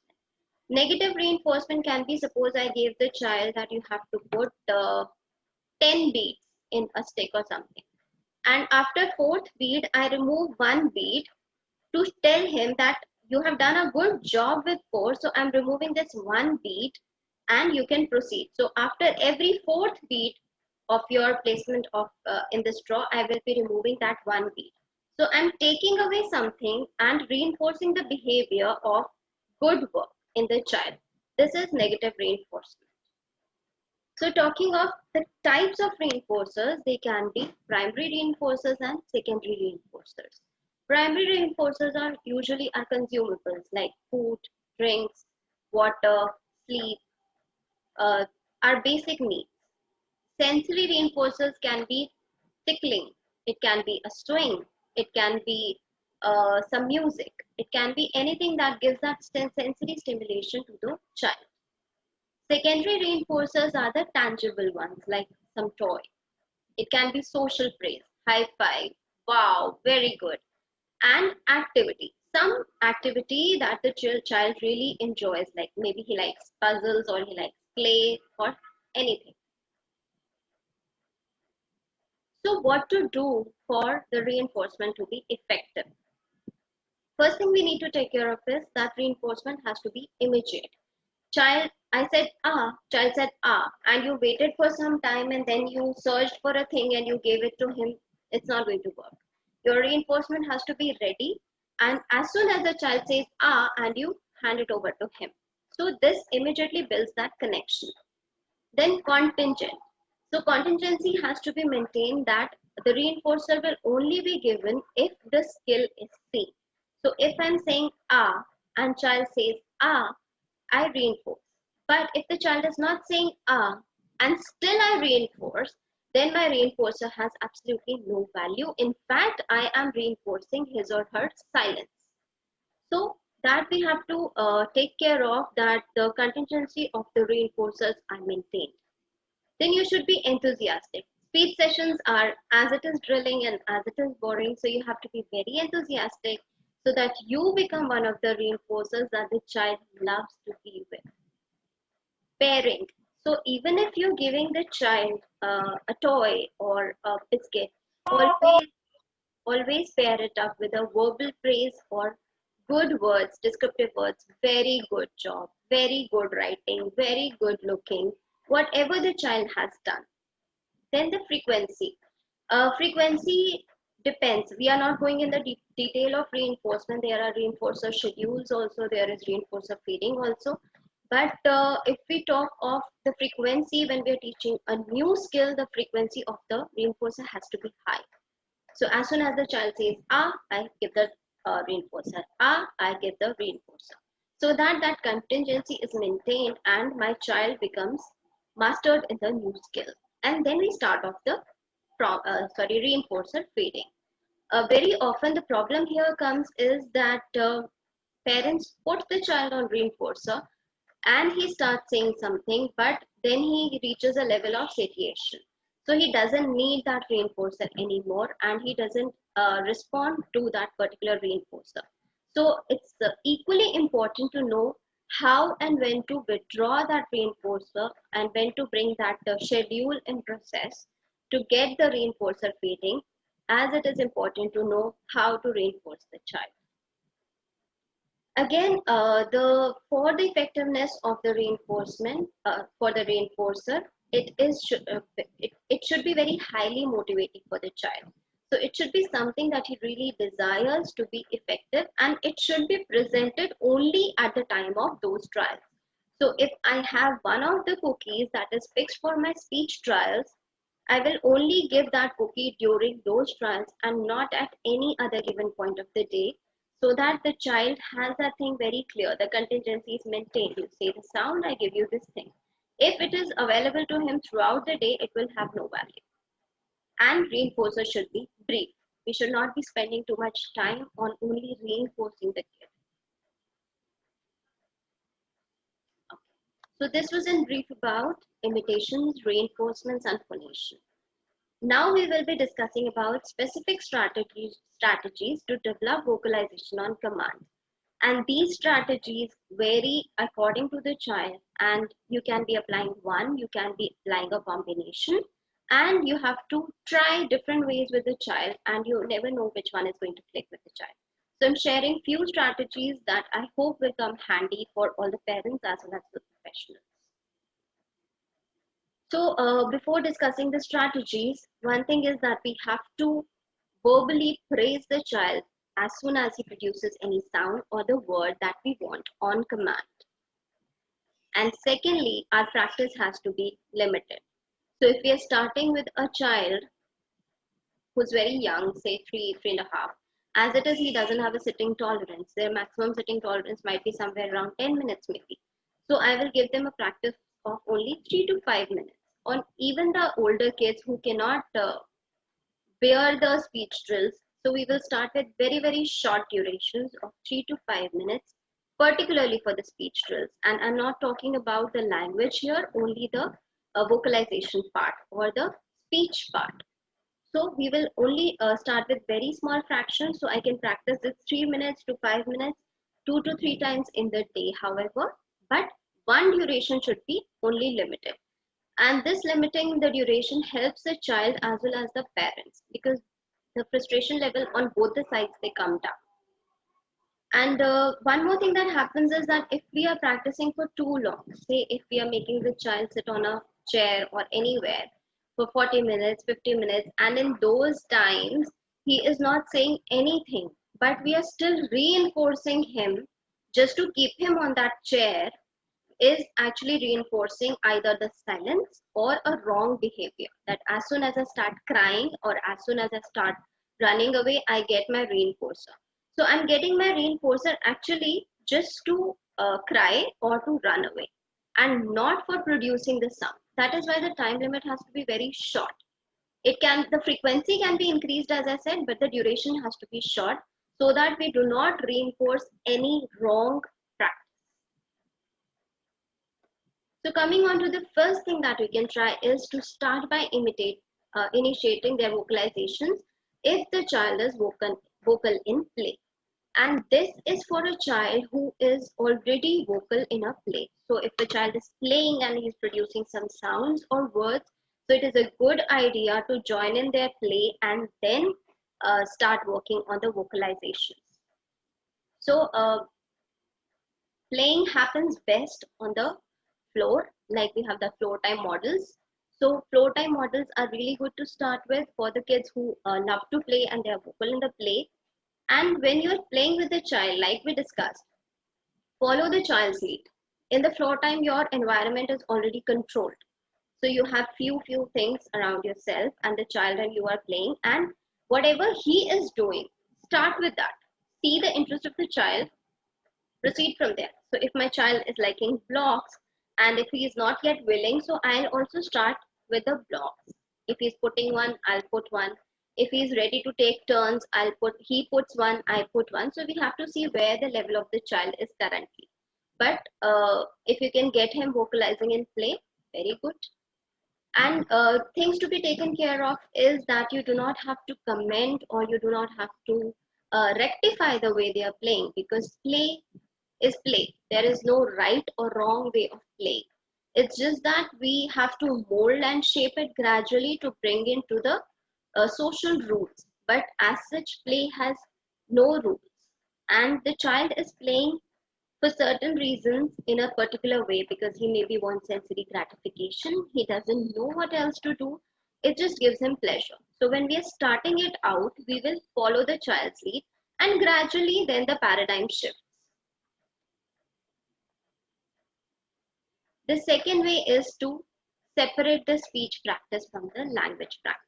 Negative reinforcement can be, suppose I gave the child that you have to put 10 beads in a stick or something. And after fourth bead, I remove one bead to tell him that you have done a good job with four, so I'm removing this one bead and you can proceed. So after every fourth bead of your placement of in the straw, I will be removing that one bead. So I'm taking away something and reinforcing the behavior of good work in the child. This is negative reinforcement. So talking of the types of reinforcers, they can be primary reinforcers and secondary reinforcers. Primary reinforcers are usually our consumables like food, drinks, water, sleep, our basic needs. Sensory reinforcers can be tickling, it can be a swing, it can be some music, it can be anything that gives that sensory stimulation to the child. Secondary reinforcers are the tangible ones like some toy. It can be social praise, high five, wow, very good, and activity. Some activity that the child really enjoys, like maybe he likes puzzles or he likes play or anything. So what to do for the reinforcement to be effective? First thing we need to take care of is that reinforcement has to be immediate. I said ah, child said ah, and you waited for some time and then you searched for a thing and you gave it to him, it's not going to work. Your reinforcement has to be ready, and as soon as the child says ah, and you hand it over to him. So this immediately builds that connection. Then contingent. So contingency has to be maintained that the reinforcer will only be given if the skill is seen. So if I'm saying ah and child says ah, I reinforce. But if the child is not saying ah and still I reinforce, then my reinforcer has absolutely no value. In fact, I am reinforcing his or her silence. So that we have to take care of, that the contingency of the reinforcers are maintained. Then you should be enthusiastic. Speed sessions are as it is drilling and as it is boring, so you have to be very enthusiastic. so that you become one of the reinforcers that the child loves to be with. Pairing. So even if you're giving the child a toy or a biscuit, always pair it up with a verbal praise or good words, descriptive words. Very good job, very good writing, very good looking, whatever the child has done. Then the frequency. Frequency depends. We are not going in the detail of reinforcement. There are reinforcer schedules also. There is reinforcer feeding also. But if we talk of the frequency when we are teaching a new skill, the frequency of the reinforcer has to be high. So as soon as the child says, ah, I give the reinforcer. Ah, I give the reinforcer. So that that contingency is maintained and my child becomes mastered in the new skill. And then we start off the reinforcer feeding. Very often the problem here comes is that parents put the child on reinforcer and he starts saying something, but then he reaches a level of satiation. So he doesn't need that reinforcer anymore and he doesn't respond to that particular reinforcer. So it's equally important to know how and when to withdraw that reinforcer and when to bring that schedule in process to get the reinforcer feeding, as it is important to know how to reinforce the child. Again, the for the effectiveness of the reinforcement for the reinforcer, it should be very highly motivating for the child. So it should be something that he really desires to be effective, and it should be presented only at the time of those trials. So if I have one of the cookies that is fixed for my speech trials, I will only give that cookie during those trials and not at any other given point of the day, so that the child has that thing very clear. The contingency is maintained. You say the sound, I give you this thing. If it is available to him throughout the day, it will have no value. And reinforcer should be brief. We should not be spending too much time on only reinforcing the kid. Okay. So this was in brief about imitations, reinforcements, and phonation. Now we will be discussing about specific strategies to develop vocalization on command. And these strategies vary according to the child, and you can be applying one, you can be applying a combination, and you have to try different ways with the child, and you never know which one is going to click with the child. So I'm sharing few strategies that I hope will come handy for all the parents as well as the professionals. So before discussing the strategies, one thing is that we have to verbally praise the child as soon as he produces any sound or the word that we want on command. And secondly, our practice has to be limited. So if we are starting with a child who's very young, say 3.5, as it is, he doesn't have a sitting tolerance. Their maximum sitting tolerance might be somewhere around 10 minutes maybe. So I will give them a practice of only 3 to 5 minutes. On even the older kids who cannot bear the speech drills. So we will start with very, very short durations of 3 to 5 minutes, particularly for the speech drills. And I'm not talking about the language here, only the vocalization part or the speech part. So we will only start with very small fractions. So I can practice this 3 minutes to 5 minutes, 2 to 3 times in the day, however, but one duration should be only limited. And this limiting the duration helps the child as well as the parents, because the frustration level on both the sides, they come down. And one more thing that happens is that if we are practicing for too long, say if we are making the child sit on a chair or anywhere for 40 minutes, 50 minutes, and in those times he is not saying anything, but we are still reinforcing him just to keep him on that chair, is actually reinforcing either the silence or a wrong behavior. That as soon as I start crying or as soon as I start running away, I get my reinforcer. So I'm getting my reinforcer actually just to cry or to run away, and not for producing the sound. That is why the time limit has to be very short. The frequency can be increased, as I said, but the duration has to be short so that we do not reinforce any wrong practice. So coming on to the first thing that we can try is to start by initiating their vocalizations if the child is vocal in play. And this is for a child who is already vocal in a play. So if the child is playing and he's producing some sounds or words, so it is a good idea to join in their play and then start working on the vocalizations. So playing happens best on the floor, like we have the floor time models. So floor time models are really good to start with for the kids who love to play and they are vocal in the play. And when you're playing with the child, like we discussed, follow the child's lead. In the floor time, your environment is already controlled. So you have few things around yourself and the child and you are playing, and whatever he is doing, start with that. See the interest of the child, proceed from there. So if my child is liking blocks and if he is not yet willing, so I'll also start with the blocks. If he's putting one, I'll put one. If he's ready to take turns, he puts one, I put one. So we have to see where the level of the child is currently. But if you can get him vocalizing in play, very good. And things to be taken care of is that you do not have to comment or you do not have to rectify the way they are playing, because play is play. There is no right or wrong way of playing. It's just that we have to mold and shape it gradually to bring into the social rules. But as such, play has no rules. And the child is playing for certain reasons in a particular way because he maybe wants sensory gratification. He doesn't know what else to do. It just gives him pleasure. So when we are starting it out, we will follow the child's lead and gradually then the paradigm shifts. The second way is to separate the speech practice from the language practice.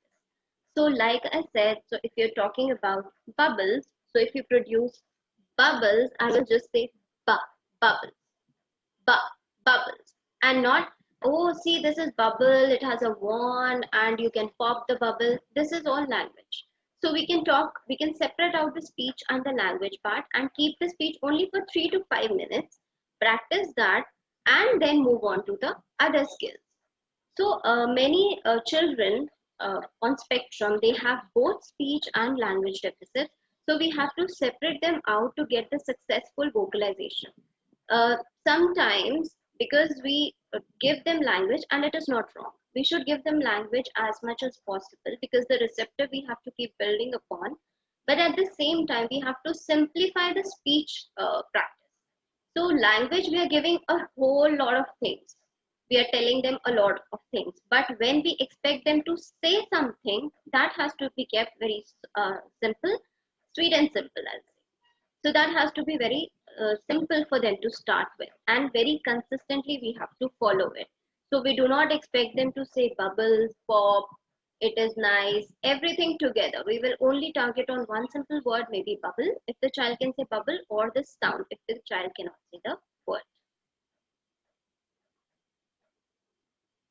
So like I said, so if you're talking about bubbles, so if you produce bubbles, I will just say bubbles, bubbles, and not, oh, see, this is bubble, it has a wand and you can pop the bubble. This is all language. So we can separate out the speech and the language part and keep the speech only for 3 to 5 minutes, practice that, and then move on to the other skills. So many children on spectrum, they have both speech and language deficits. So we have to separate them out to get the successful vocalization. Uh, Sometimes because we give them language, and it is not wrong. We should give them language as much as possible because the receptor we have to keep building upon. But at the same time, we have to simplify the speech practice. So language, we are giving a whole lot of things. We are telling them a lot of things. But when we expect them to say something, that has to be kept very simple, sweet and simple, I'll say. So that has to be very simple for them to start with. And very consistently, we have to follow it. So we do not expect them to say bubbles, pop, it is nice, everything together. We will only target on one simple word, maybe bubble, if the child can say bubble, or the sound, if the child cannot say the word.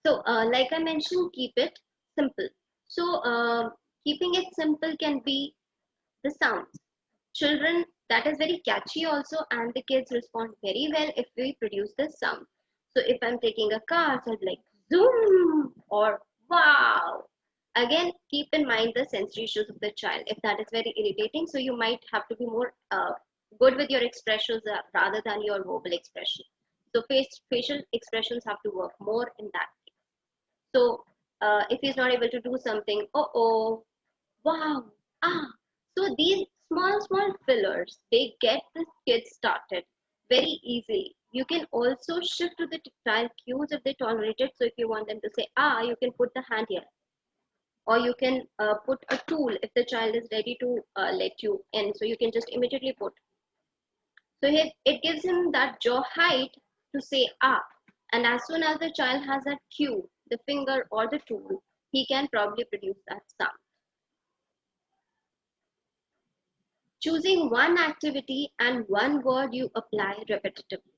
So like I mentioned, keep it simple. So keeping it simple can be the sounds. Children, that is very catchy also, and the kids respond very well if we produce the sound. So if I'm taking a car, so I'll be like zoom or wow. Again, keep in mind the sensory issues of the child. If that is very irritating, so you might have to be more good with your expressions rather than your verbal expression. So facial expressions have to work more in that case. So if he's not able to do something, oh, wow, ah. So these small fillers, they get the kids started very easily. You can also shift to the tactile cues if they tolerate it. So if you want them to say you can put the hand here, or you can put a tool if the child is ready to let you in. So you can just immediately put. So it gives him that jaw height to say and as soon as the child has that cue, the finger or the tool, he can probably produce that sound. Choosing one activity and one word you apply repetitively.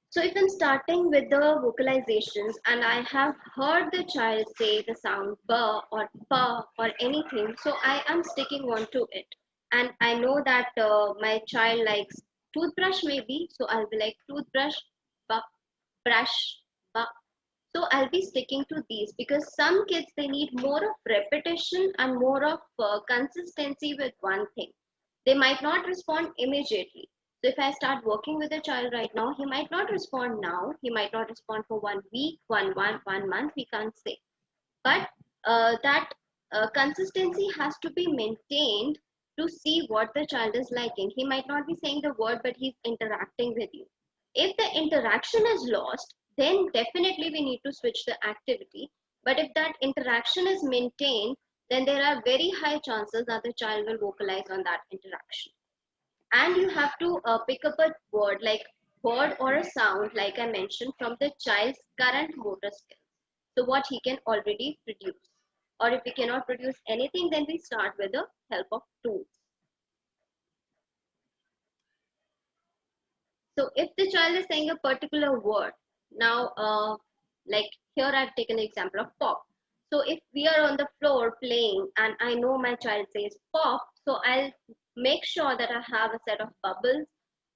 So if I'm starting with the vocalizations and I have heard the child say the sound b or pa or anything, so I am sticking on to it. And I know that my child likes toothbrush maybe, so I'll be like toothbrush, ba, brush, ba. So I'll be sticking to these because some kids, they need more of repetition and more of consistency with one thing. they might not respond immediately. So if I start working with a child right now, he might not respond now. He might not respond for 1 week, one month. We can't say. But that consistency has to be maintained to see what the child is liking. He might not be saying the word, but he's interacting with you. If the interaction is lost, then definitely we need to switch the activity. But if that interaction is maintained, then there are very high chances that the child will vocalize on that interaction. And you have to pick up a word or a sound, like I mentioned, from the child's current motor skills. So what he can already produce. Or if we cannot produce anything, then we start with the help of tools. So if the child is saying a particular word, now like here I've taken the example of pop. So if we are on the floor playing and I know my child says pop, so I'll make sure that I have a set of bubbles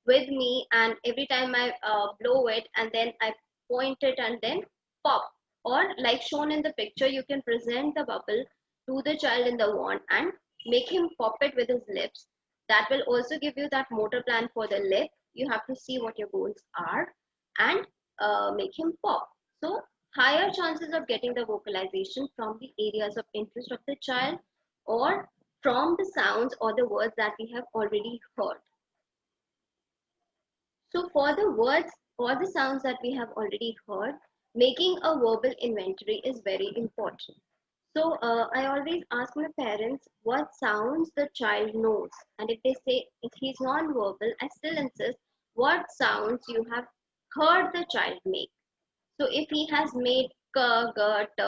with me, and every time I blow it and then I point it and then pop. Or like shown in the picture, you can present the bubble to the child in the wand and make him pop it with his lips. That will also give you that motor plan for the lip. You have to see what your goals are and make him pop. So higher chances of getting the vocalization from the areas of interest of the child or from the sounds or the words that we have already heard. So for the words or the sounds that we have already heard, making a verbal inventory is very important. So I always ask my parents what sounds the child knows. And if they say if he's non-verbal, I still insist what sounds you have heard the child make. So if he has made k, g, t,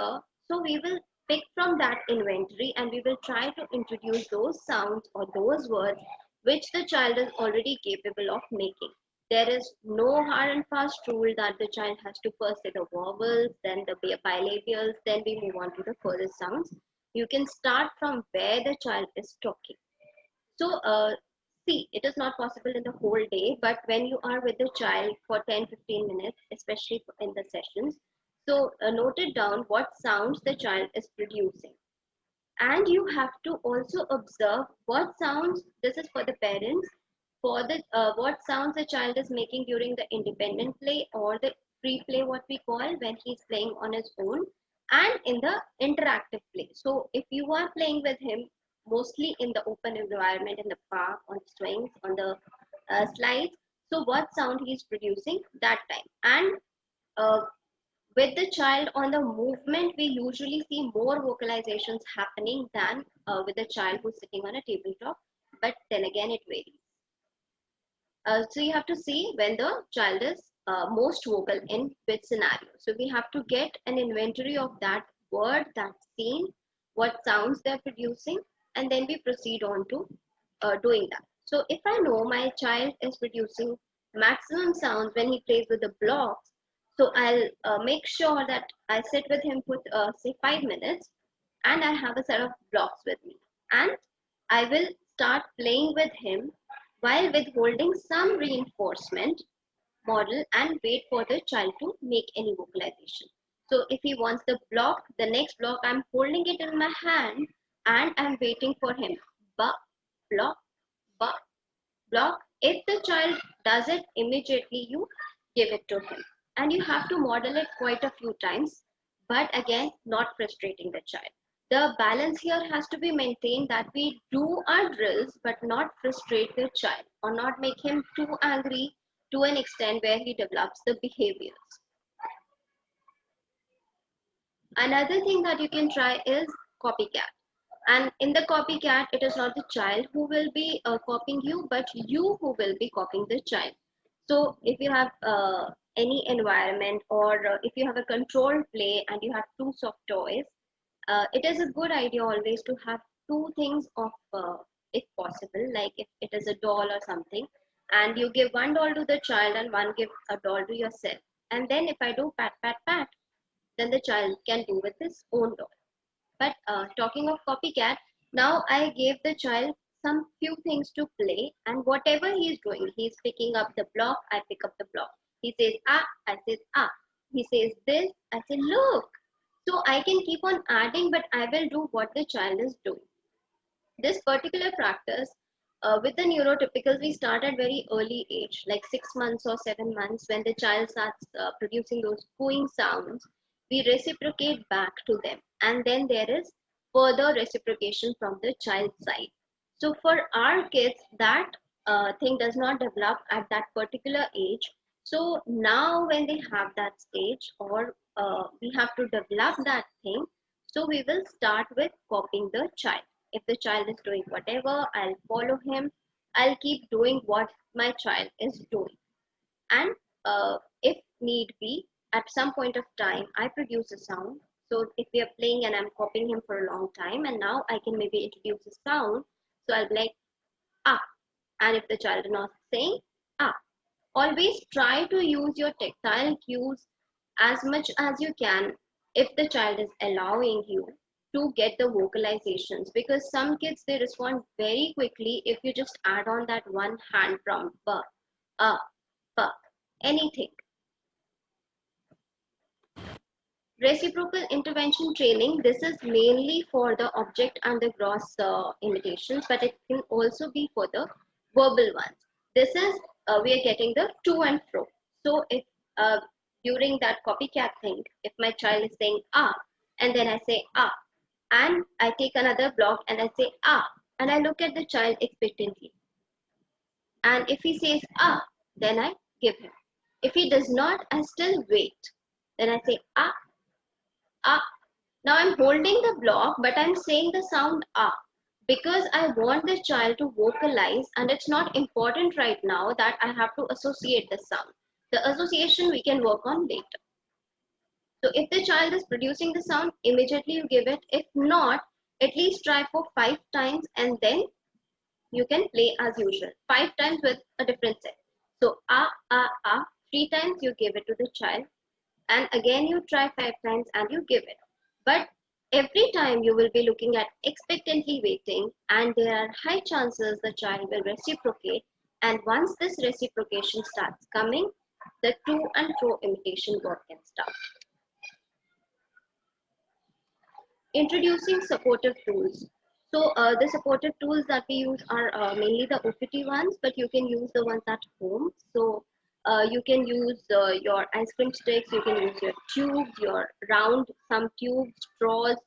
so we will pick from that inventory and we will try to introduce those sounds or those words which the child is already capable of making. There is no hard and fast rule that the child has to first say the vowels, then the bilabials, then we move on to the further sounds. You can start from where the child is talking. So, see, it is not possible in the whole day, but when you are with the child for 10-15 minutes, especially in the sessions, so note it down what sounds the child is producing. And you have to also observe what sounds, this is for the parents, for the what sounds the child is making during the independent play or the free play, what we call when he's playing on his own, and in the interactive play. So if you are playing with him mostly in the open environment, in the park, on swings, on the slides, so what sound he's producing that time. And uh, with the child on the movement, we usually see more vocalizations happening than with the child who's sitting on a tabletop, but then again it varies. So you have to see when the child is most vocal in which scenario. So we have to get an inventory of that word, that scene, what sounds they're producing, and then we proceed on to doing that. So if I know my child is producing maximum sounds when he plays with the blocks, so I'll make sure that I sit with him for say 5 minutes and I have a set of blocks with me. And I will start playing with him while withholding some reinforcement model and wait for the child to make any vocalization. So if he wants the block, the next block, I'm holding it in my hand and I'm waiting for him. Ba, block, ba, block. If the child does it immediately, you give it to him. And you have to model it quite a few times, but again, not frustrating the child. The balance here has to be maintained that we do our drills, but not frustrate the child or not make him too angry to an extent where he develops the behaviors. Another thing that you can try is copycat. And in the copycat, it is not the child who will be copying you, but you who will be copying the child. So if you have any environment or if you have a controlled play and you have two soft toys, it is a good idea always to have two things of, if possible, like if it is a doll or something, and you give one doll to the child and one give a doll to yourself. And then if I do pat, pat, pat, then the child can do with his own doll. But talking of copycat, now I gave the child some few things to play, and whatever he is doing, he is picking up the block, I pick up the block. He says ah, I says ah. He says this, I say look. So I can keep on adding, but I will do what the child is doing. This particular practice with the neurotypicals, we start at very early age, like 6 months or 7 months, when the child starts producing those cooing sounds. We reciprocate back to them, and then there is further reciprocation from the child's side. So for our kids, that thing does not develop at that particular age. So now, when they have that stage, or we have to develop that thing, so we will start with copying the child. If the child is doing whatever, I'll follow him. I'll keep doing what my child is doing. And if need be, at some point of time, I produce a sound. So if we are playing and I'm copying him for a long time, and now I can maybe introduce a sound. So I'll be like, ah. And if the child is not saying, ah. Always try to use your tactile cues as much as you can if the child is allowing you to get the vocalizations, because some kids, they respond very quickly if you just add on that one hand prompt, ba, ba, anything. Reciprocal intervention training, this is mainly for the object and the gross imitations, but it can also be for the verbal ones. This is, we are getting the to and fro. So if during that copycat thing, if my child is saying ah, and then I say ah, and I take another block and I say ah, and I look at the child expectantly. And if he says ah, then I give him. If he does not, I still wait. Then I say ah, ah. Now I'm holding the block, but I'm saying the sound ah, because I want the child to vocalize, and it's not important right now that I have to associate the sound. The association we can work on later. So if the child is producing the sound, immediately you give it. If not, at least try for 5 times, and then you can play as usual. 5 times with a different set. So ah, ah, ah, 3 times you give it to the child, and again you try 5 times and you give it. But every time you will be looking at expectantly waiting, and there are high chances the child will reciprocate. And once this reciprocation starts coming, the to and fro imitation work can start. Introducing supportive tools. So the supportive tools that we use are mainly the OPT ones, but you can use the ones at home. So you can use your ice cream sticks, you can use your tubes, your round, some tubes, straws,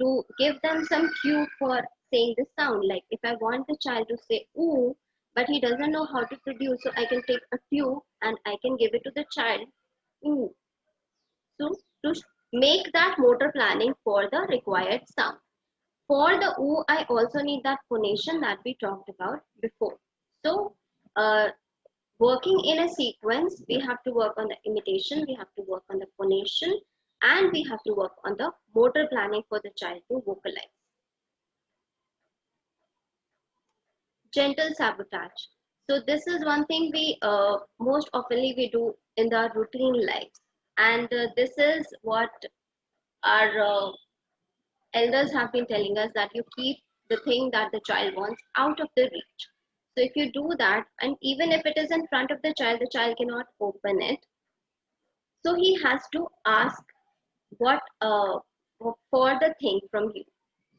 to give them some cue for saying the sound. Like if I want the child to say ooh, but he doesn't know how to produce, so I can take a tube and I can give it to the child, ooh. So to make that motor planning for the required sound. For the oo, I also need that phonation that we talked about before. So working in a sequence, we have to work on the imitation, we have to work on the phonation, and we have to work on the motor planning for the child to vocalize. Gentle sabotage. So this is one thing we most oftenly we do in the routine lives, and this is what our elders have been telling us, that you keep the thing that the child wants out of the reach. So if you do that, and even if it is in front of the child cannot open it. So he has to ask what for the thing from you.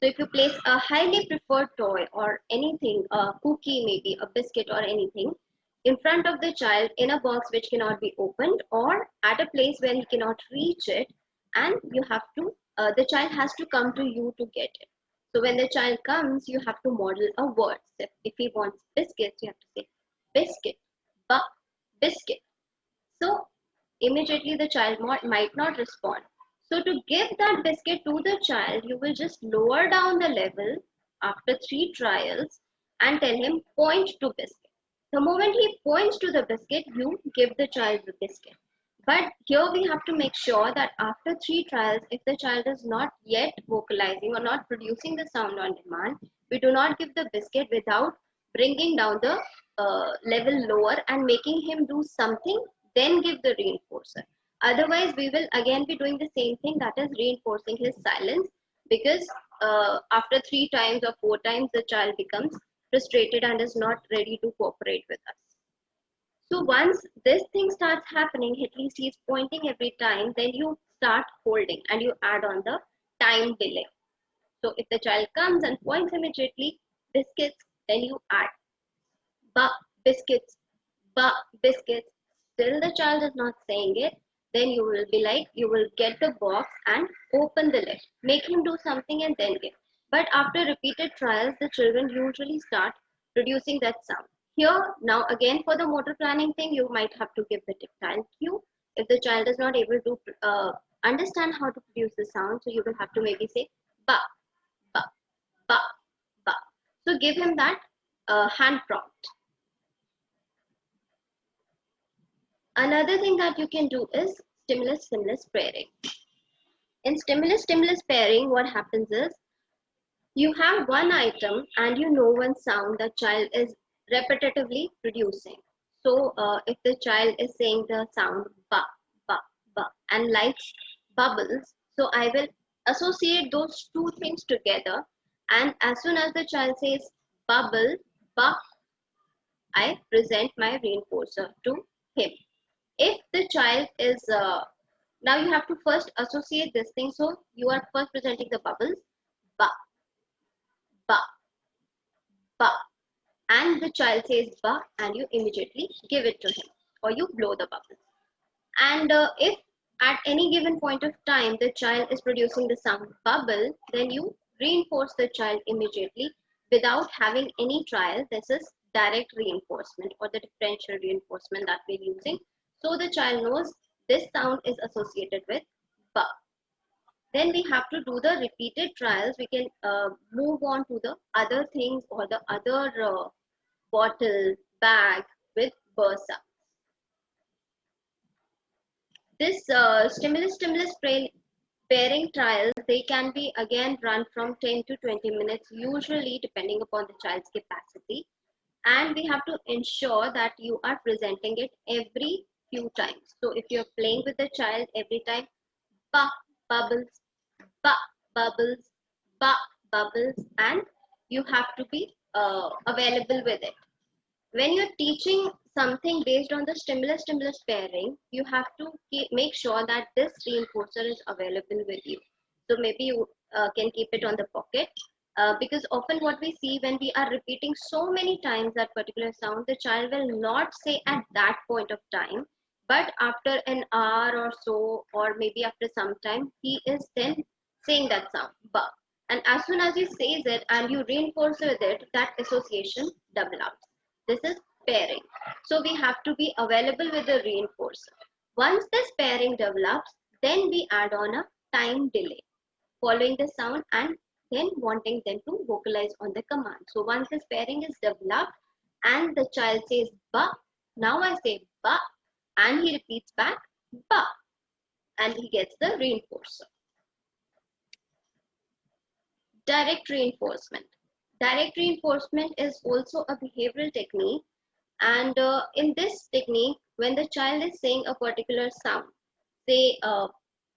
So if you place a highly preferred toy or anything, a cookie, maybe a biscuit or anything, in front of the child in a box which cannot be opened, or at a place where he cannot reach it, and you have to, the child has to come to you to get it. So when the child comes, you have to model a word. So if he wants biscuits, you have to say biscuit, biscuit. So immediately the child might not respond. So to give that biscuit to the child, you will just lower down the level after 3 trials and tell him point to biscuit. The moment he points to the biscuit, you give the child the biscuit. But here we have to make sure that after 3 trials, if the child is not yet vocalizing or not producing the sound on demand, we do not give the biscuit without bringing down the level lower and making him do something, then give the reinforcer. Otherwise, we will again be doing the same thing, that is reinforcing his silence, because after 3 times or 4 times, the child becomes frustrated and is not ready to cooperate with us. So once this thing starts happening, at least he's pointing every time, then you start holding and you add on the time delay. So if the child comes and points immediately, biscuits, then you add. ba, biscuits, ba, biscuits, still the child is not saying it, then you will be like, you will get the box and open the lid. Make him do something and then give. But after repeated trials, the children usually start producing that sound. Here, now again for the motor planning thing, you might have to give the tactile cue. If the child is not able to understand how to produce the sound, so you will have to maybe say ba, ba, ba, ba. So give him that hand prompt. Another thing that you can do is stimulus-stimulus pairing. In stimulus-stimulus pairing, what happens is you have one item and you know one sound the child is repetitively producing. So if the child is saying the sound ba, ba, ba and likes bubbles, so I will associate those two things together, and as soon as the child says bubble, ba, I present my reinforcer to him. If the child is now you have to first associate this thing, so you are first presenting the bubbles ba, ba, ba, and the child says ba and you immediately give it to him or you blow the bubbles. And if at any given point of time the child is producing the sound bubble, then you reinforce the child immediately without having any trial. This is direct reinforcement or the differential reinforcement that we're using. So the child knows this sound is associated with ba. Then we have to do the repeated trials. We can move on to the other things or the other bottle, bag with bursa. This stimulus-stimulus pairing trials, they can be again run from 10 to 20 minutes, usually depending upon the child's capacity. And we have to ensure that you are presenting it every few times. So if you're playing with the child every time, ba, bubbles, ba, bubbles, ba, bubbles, and you have to be available with it. When you're teaching something based on the stimulus-stimulus pairing, you have to make sure that this reinforcer is available with you. So maybe you can keep it on the pocket because often what we see when we are repeating so many times that particular sound, the child will not say at that point of time, but after an hour or so, or maybe after some time, he is then saying that sound, ba. And as soon as he says it and you reinforce with it, that association develops. This is pairing. So we have to be available with the reinforcer. Once this pairing develops, then we add on a time delay following the sound and then wanting them to vocalize on the command. So once this pairing is developed and the child says ba, now I say ba and he repeats back ba and he gets the reinforcer. Direct reinforcement. Direct reinforcement is also a behavioral technique, and in this technique, when the child is saying a particular sound, say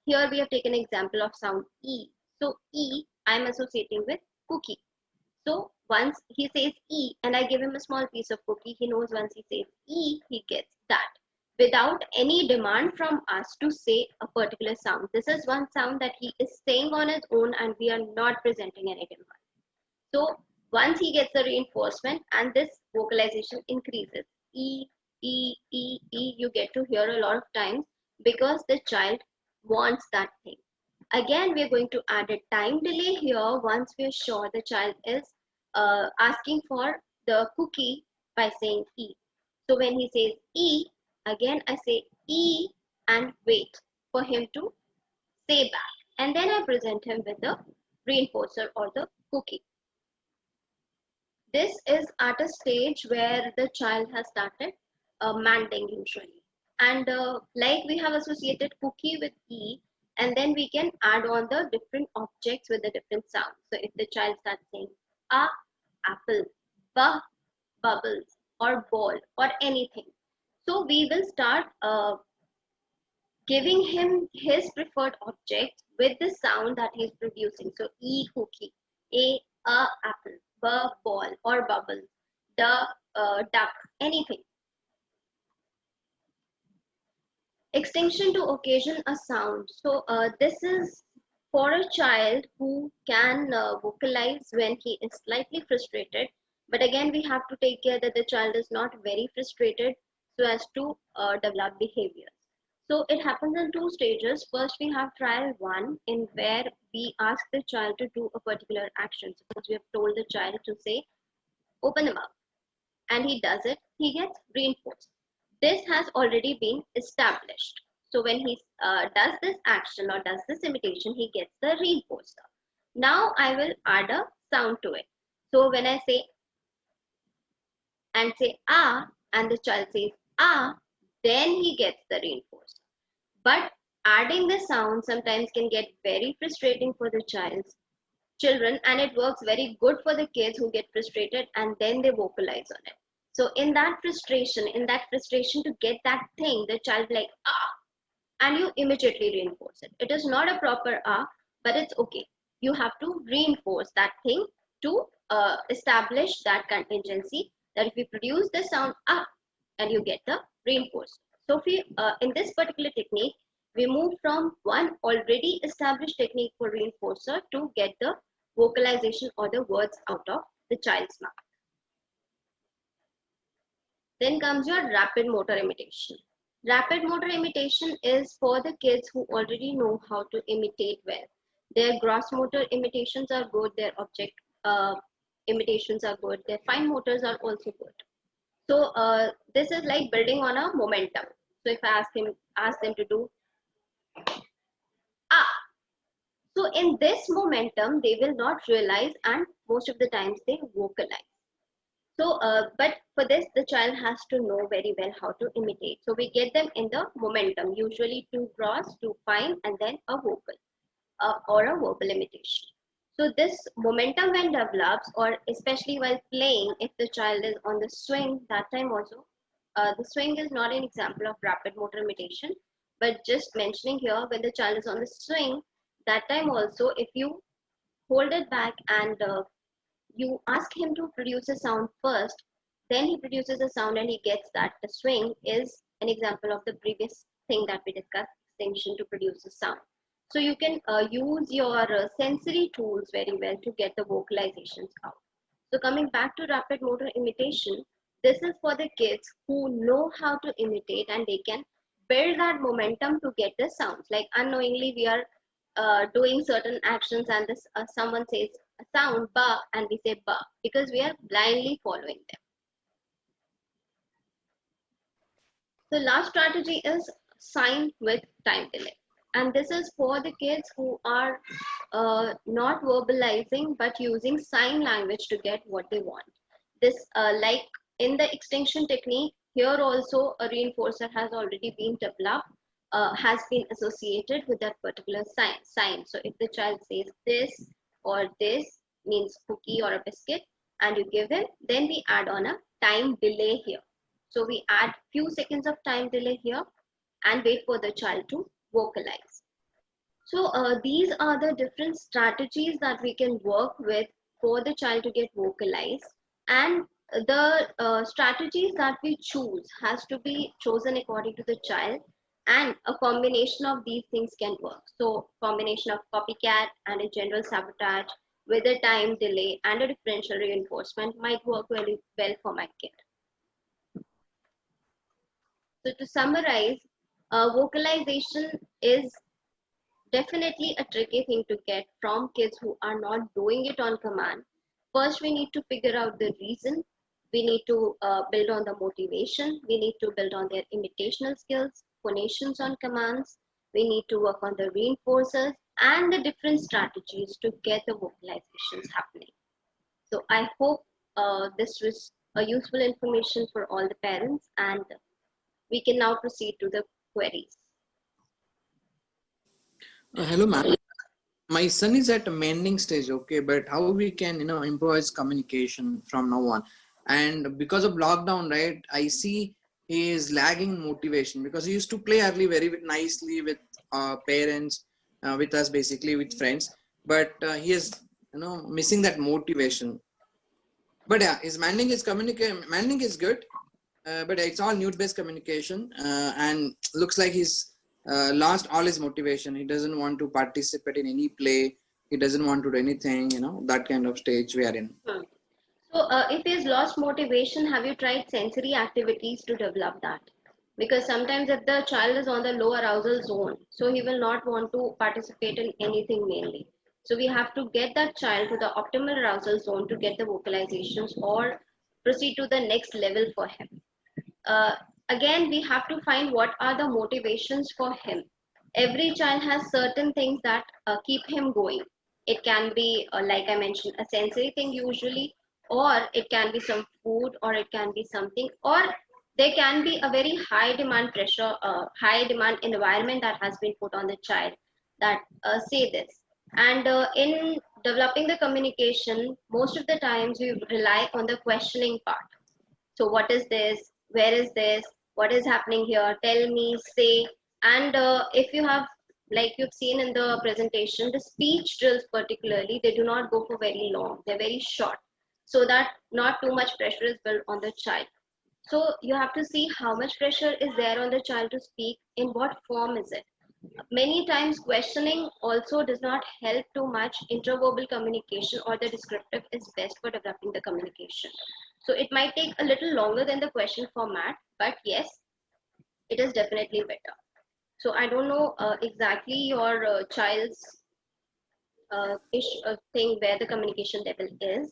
here we have taken an example of sound E. So E, I'm associating with cookie. So once he says E and I give him a small piece of cookie, he knows once he says E, he gets that without any demand from us to say a particular sound. This is one sound that he is saying on his own and we are not presenting any demand. So once he gets the reinforcement and this vocalization increases, E, E, E, E, you get to hear a lot of times because the child wants that thing. Again, we are going to add a time delay here once we are sure the child is asking for the cookie by saying E. So when he says E, again I say E and wait for him to say back. And then I present him with the reinforcer or the cookie. This is at a stage where the child has started manding usually. And like we have associated cookie with E, and then we can add on the different objects with the different sounds. So if the child starts saying a, apple, ba, bubbles, or ball, or anything. So we will start giving him his preferred object with the sound that he's producing. So E, cookie, A, apple, B, ball, or bubble, the duck, anything. Extinction to occasion a sound. So this is for a child who can vocalize when he is slightly frustrated But again, we have to take care that the child is not very frustrated so as to develop behaviors. So it happens in two stages. First, we have trial one, in where we ask the child to do a particular action. Suppose we have told the child to say, open the mouth, and he does it, he gets reinforced. This has already been established. So when he does this action or does this imitation, he gets the reinforcer. Now I will add a sound to it. So when I say and say ah, and the child says ah, then he gets the reinforcer. But adding the sound sometimes can get very frustrating for the children, and it works very good for the kids who get frustrated and then they vocalize on it. So in that frustration to get that thing, the child like ah, and you immediately reinforce it. It is not a proper ah, but it's okay. You have to reinforce that thing to establish that contingency that if you produce the sound ah, and you get the reinforced. So if we, in this particular technique, we move from one already established technique for reinforcer to get the vocalization or the words out of the child's mouth. Then comes your rapid motor imitation. Rapid motor imitation is for the kids who already know how to imitate well. Their gross motor imitations are good, their object imitations are good, their fine motors are also good. So this is like building on a momentum. So if I ask them to do ah, so in this momentum, they will not realize, and most of the times they vocalize. So, but for this, the child has to know very well how to imitate. So we get them in the momentum, usually two gross, two fine, and then a vocal or a verbal imitation. So this momentum when develops, or especially while playing, if the child is on the swing, that time also, the swing is not an example of rapid motor imitation, but just mentioning here when the child is on the swing, that time also, if you hold it back and you ask him to produce a sound first, then he produces a sound and he gets that. The swing is an example of the previous thing that we discussed, extension to produce a sound. So you can use your sensory tools very well to get the vocalizations out. So coming back to rapid motor imitation, this is for the kids who know how to imitate and they can build that momentum to get the sounds. Like unknowingly we are doing certain actions and this someone says a sound ba and we say ba because we are blindly following them. The last strategy is sign with time delay. And this is for the kids who are not verbalizing but using sign language to get what they want. This, like in the extinction technique, here also a reinforcer has already been developed, has been associated with that particular sign. So if the child says this or this means cookie or a biscuit and you give him, then we add on a time delay here. So we add few seconds of time delay here and wait for the child to vocalize. So these are the different strategies that we can work with for the child to get vocalized. And the strategies that we choose has to be chosen according to the child, and a combination of these things can work. So combination of copycat and a general sabotage with a time delay and a differential reinforcement might work very well for my kid. So to summarize, vocalization is definitely a tricky thing to get from kids who are not doing it on command. First, we need to figure out the reason. We need to build on the motivation. We need to build on their imitational skills, phonations on commands. We need to work on the reinforcers and the different strategies to get the vocalizations happening. So I hope this was a useful information for all the parents, and we can now proceed to the queries. Hello, ma'am. My son is at a mending stage, okay, but how we can, improvise communication from now on? And because of lockdown, right, I see he is lagging motivation because he used to play early very nicely with parents, with us, basically with friends, but he is, missing that motivation. But yeah, his mending is good, but it's all nude-based communication, and looks like he's lost all his motivation. He doesn't want to participate in any play. He doesn't want to do anything, that kind of stage we are in. So So if he has lost motivation, have you tried sensory activities to develop that? Because sometimes if the child is on the low arousal zone, so he will not want to participate in anything mainly. So we have to get that child to the optimal arousal zone to get the vocalizations or proceed to the next level for him. uh, Again, we have to find what are the motivations for him. Every child has certain things that keep him going. It can be, like I mentioned, a sensory thing usually, or it can be some food, or it can be something, or there can be a very high demand pressure, high demand environment that has been put on the child that say this. And in developing the communication, most of the times we rely on the questioning part. So what is this? Where is this? What is happening here? Tell me, say. And if you have, like you've seen in the presentation, the speech drills particularly, they do not go for very long. They're very short, so that not too much pressure is built on the child. So you have to see how much pressure is there on the child to speak, in what form is it. Many times questioning also does not help too much. Interverbal communication or the descriptive is best for developing the communication. So it might take a little longer than the question format, but yes, it is definitely better. So I don't know exactly your child's thing where the communication level is,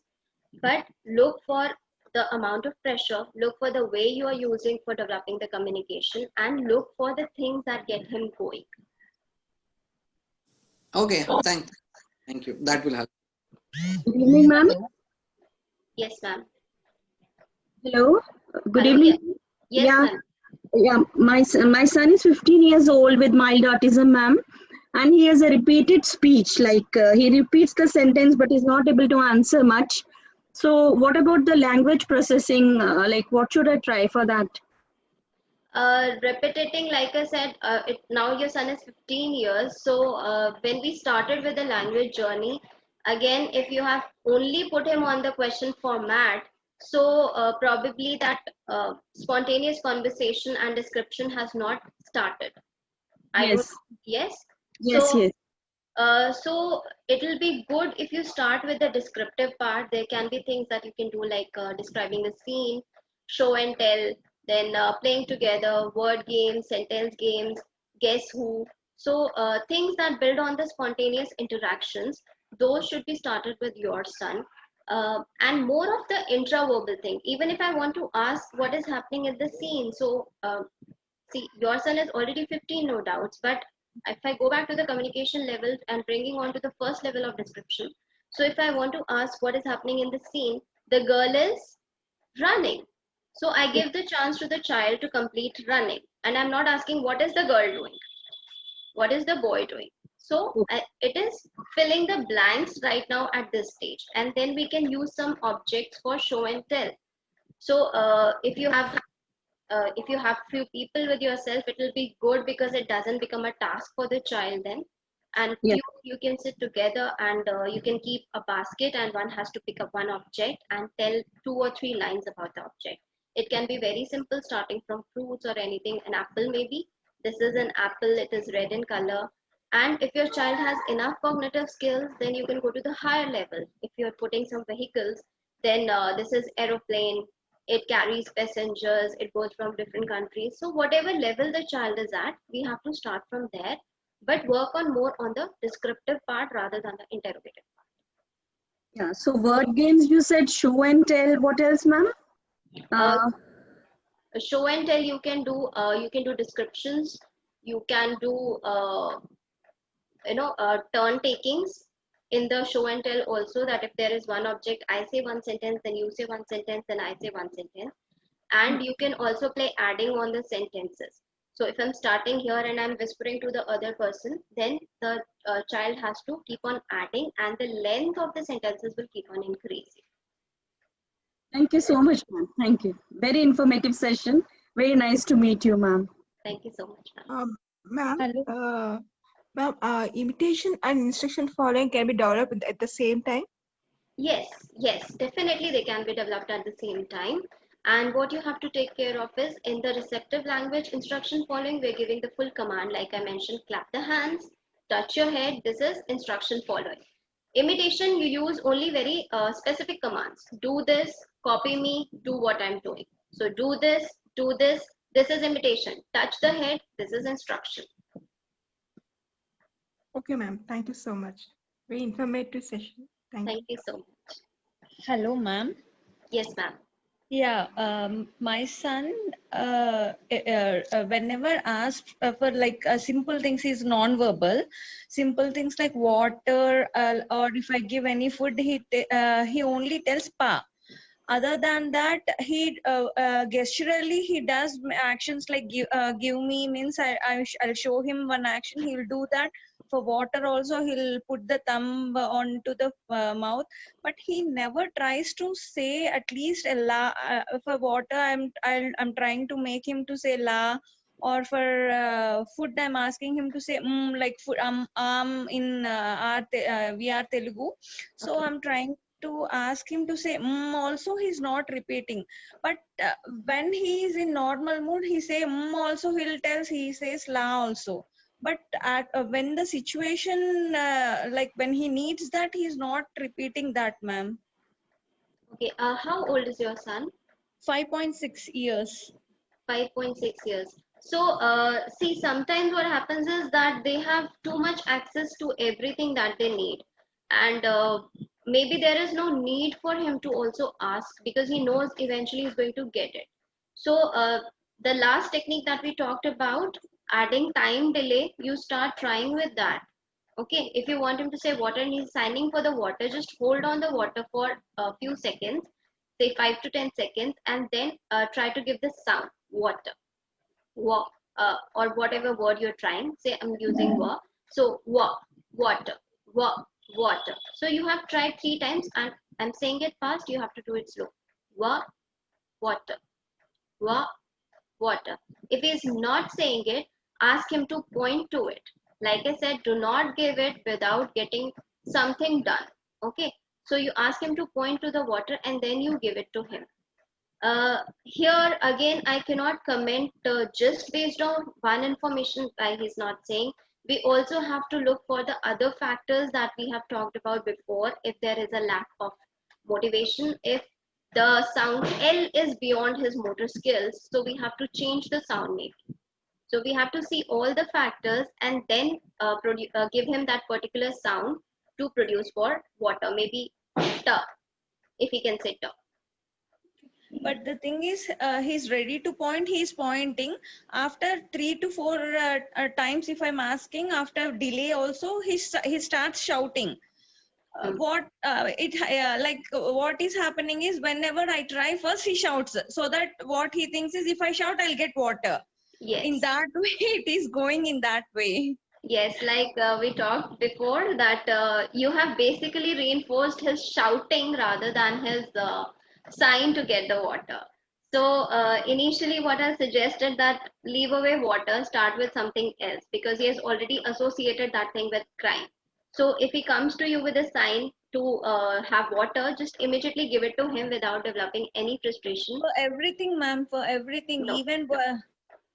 but look for the amount of pressure, look for the way you are using for developing the communication, and look for the things that get him going. Okay, thank you. That will help. Good evening, ma'am. Yes, ma'am. Hello. Good Hello, evening. yes, Yeah, ma'am. yeah. My son is 15 years old with mild autism, ma'am, and he has a repeated speech. Like he repeats the sentence, but is not able to answer much. So, what about the language processing? Like, what should I try for that? Repetiting, like I said, now your son is 15 years. So when we started with the language journey, again, if you have only put him on the question format, so probably that spontaneous conversation and description has not started. I don't, Yes, yes. yes, So yes. so it will be good if you start with the descriptive part. There can be things that you can do like describing the scene, show and tell, then playing together, word games, sentence games, guess who. So things that build on the spontaneous interactions, those should be started with your son. And more of the intraverbal thing. Even if I want to ask what is happening in the scene, so see, your son is already 15, no doubts, but if I go back to the communication level and bringing on to the first level of description, so if I want to ask what is happening in the scene, the girl is running. So I give the chance to the child to complete running, and I'm not asking what is the girl doing, what is the boy doing. So it is filling the blanks right now at this stage, and then we can use some objects for show and tell. So if you have few people with yourself, it will be good because it doesn't become a task for the child then. And Yes. you can sit together and you can keep a basket and one has to pick up one object and tell 2 or 3 lines about the object. It can be very simple, starting from fruits or anything. An apple maybe. This is an apple, it is red in color. And if your child has enough cognitive skills, then you can go to the higher level. If you're putting some vehicles, then this is aeroplane, it carries passengers, it goes from different countries. So whatever level the child is at, we have to start from there, but work on more on the descriptive part rather than the interrogative Yeah. So, word games. You said show and tell. What else, ma'am? part. Uh, Show and tell, you can do descriptions, you can do turn takings in the show and tell also, that if there is one object, I say one sentence, then you say one sentence, then I say one sentence. And you can also play adding on the sentences. So if I'm starting here and I'm whispering to the other person, then the child has to keep on adding and the length of the sentences will keep on increasing. Thank you so much, ma'am. Thank you. Very informative session. Very nice to meet you, ma'am. Thank you so much, ma'am. Ma'am, Hello. ma'am, imitation and instruction following can be developed at the same time. Yes, definitely they can be developed at the same time. And what you have to take care of is in the receptive language instruction following, we're giving the full command. Like I mentioned, clap the hands, touch your head. This is instruction following. Imitation, you use only very specific commands. Do this, copy me, do what I'm doing. So do this, this is imitation. Touch the head, this is instruction. Okay, ma'am. Thank you so much. Very informative session. Thank you. Thank you so much. Hello, ma'am. Yes, ma'am. Yeah, my son, whenever asked for like simple things, he's non-verbal. Simple things like water, or if I give any food, he only tells pa. Other than that, he gesturally he does actions like give me means I'll show him one action. He will do that. For water also, he'll put the thumb onto the mouth, but he never tries to say at least a la. For water, I'm trying to make him to say la, or for food I'm asking him to say like food in we are Telugu, so Okay. I'm trying to ask him to say also he's not repeating, but when he is in normal mood he say also, he says la also, but at when the situation like when he needs that, he's not repeating that, ma'am. Okay. How old is your son? 5.6 years. 5.6 years. So, see, sometimes what happens is that they have too much access to everything that they need. And maybe there is no need for him to also ask because he knows eventually he's going to get it. So, the last technique that we talked about, adding time delay, you start trying with that. Okay, if you want him to say water and he's signing for the water, just hold on the water for a few seconds, say 5 to 10 seconds, and then try to give the sound water, wa, or whatever word you're trying. Say I'm using wa, so wa, water, wa, water. So you have tried 3 times, and I'm saying it fast. You have to do it slow. Wa, water, wa, water. If he's not saying it, ask him to point to it. Like I said, do not give it without getting something done. Okay. So you ask him to point to the water and then you give it to him. Here again, I cannot comment just based on one information why he's not saying. We also have to look for the other factors that we have talked about before. If there is a lack of motivation, if the sound L is beyond his motor skills, so we have to change the sound maybe. So we have to see all the factors and then give him that particular sound to produce for water, maybe T, if he can say T. But the thing is, he's ready to point, he's pointing. After 3 to 4 times, if I'm asking, after delay also, he starts shouting. What is happening is whenever I try first, he shouts. So that what he thinks is if I shout, I'll get water. Yes. In that way, it is going in that way. Yes, like we talked before that you have basically reinforced his shouting rather than his sign to get the water. So initially what I suggested that leave away water, start with something else because he has already associated that thing with crime. So if he comes to you with a sign to have water, just immediately give it to him without developing any frustration. For everything, ma'am, for everything, No, even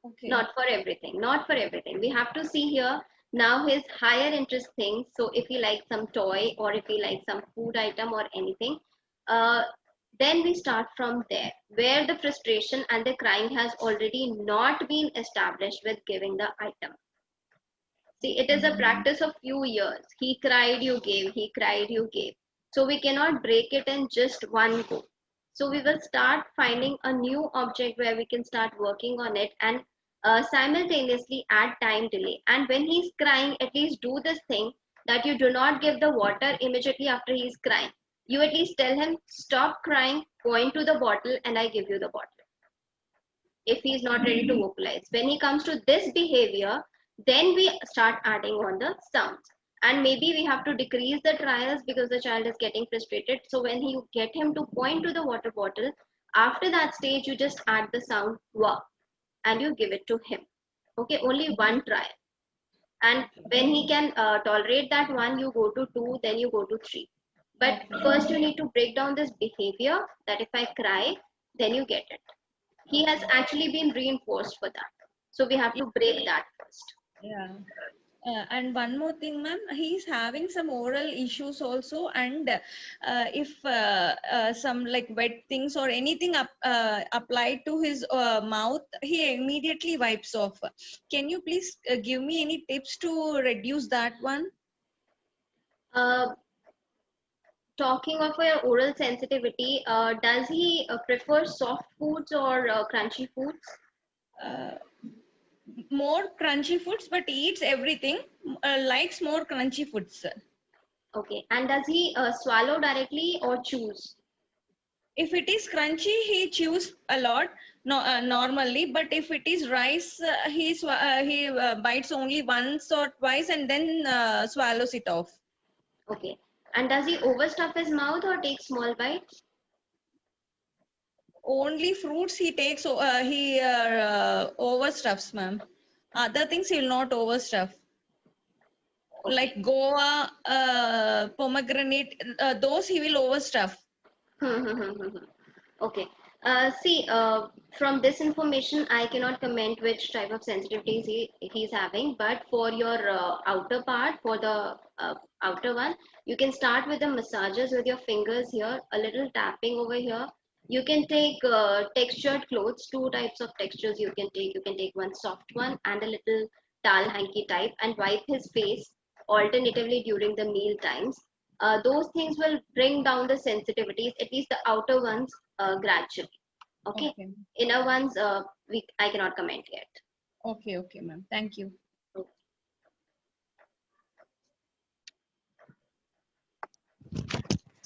okay. not for everything, not for everything. We have to see here now his higher interest things. So if he likes some toy or if he likes some food item or anything, uh, then we start from there where the frustration and the crying has already not been established with giving the item. See, it is a practice of few years. He cried, you gave, he cried, you gave. So we cannot break it in just one go. So we will start finding a new object where we can start working on it and simultaneously add time delay. And when he's crying, at least do this thing that you do not give the water immediately after he's crying. You at least tell him, stop crying, point to the bottle, and I give you the bottle. If he's not ready to vocalize. When he comes to this behavior, then we start adding on the sounds. And maybe we have to decrease the trials because the child is getting frustrated. So when you get him to point to the water bottle, after that stage, you just add the sound wa and you give it to him. Okay, only one trial. And when he can tolerate that one, you go to 2, then you go to 3. But first you need to break down this behavior that if I cry, then you get it. He has actually been reinforced for that. So we have to break that first. Yeah. And one more thing, ma'am, he's having some oral issues also, and if some like wet things or anything applied to his mouth, he immediately wipes off. Can you please give me any tips to reduce that one? Uh, Talking of your oral sensitivity, does he prefer soft foods or crunchy foods? Uh, More crunchy foods, but eats everything. Likes more crunchy foods. Okay. And does he swallow directly or chews? If it is crunchy, he chews a lot, no, normally. But if it is rice, he bites only once or twice and then swallows it off. Okay. And does he overstuff his mouth or take small bites? Only fruits he takes. He overstuffs, ma'am. Other things he will not overstuff. Okay. Like Goa, pomegranate, those he will overstuff. Okay. See, from this information, I cannot comment which type of sensitivities he's having, but for your outer part, for the outer one, you can start with the massages with your fingers here, a little tapping over here. You can take textured clothes, two types of textures you can take. You can take one soft one and a little towel hanky type and wipe his face alternatively during the meal times. Those things will bring down the sensitivities, at least the outer ones, gradually. Okay. Okay. Inner ones, I cannot comment yet. Okay, ma'am. Thank you.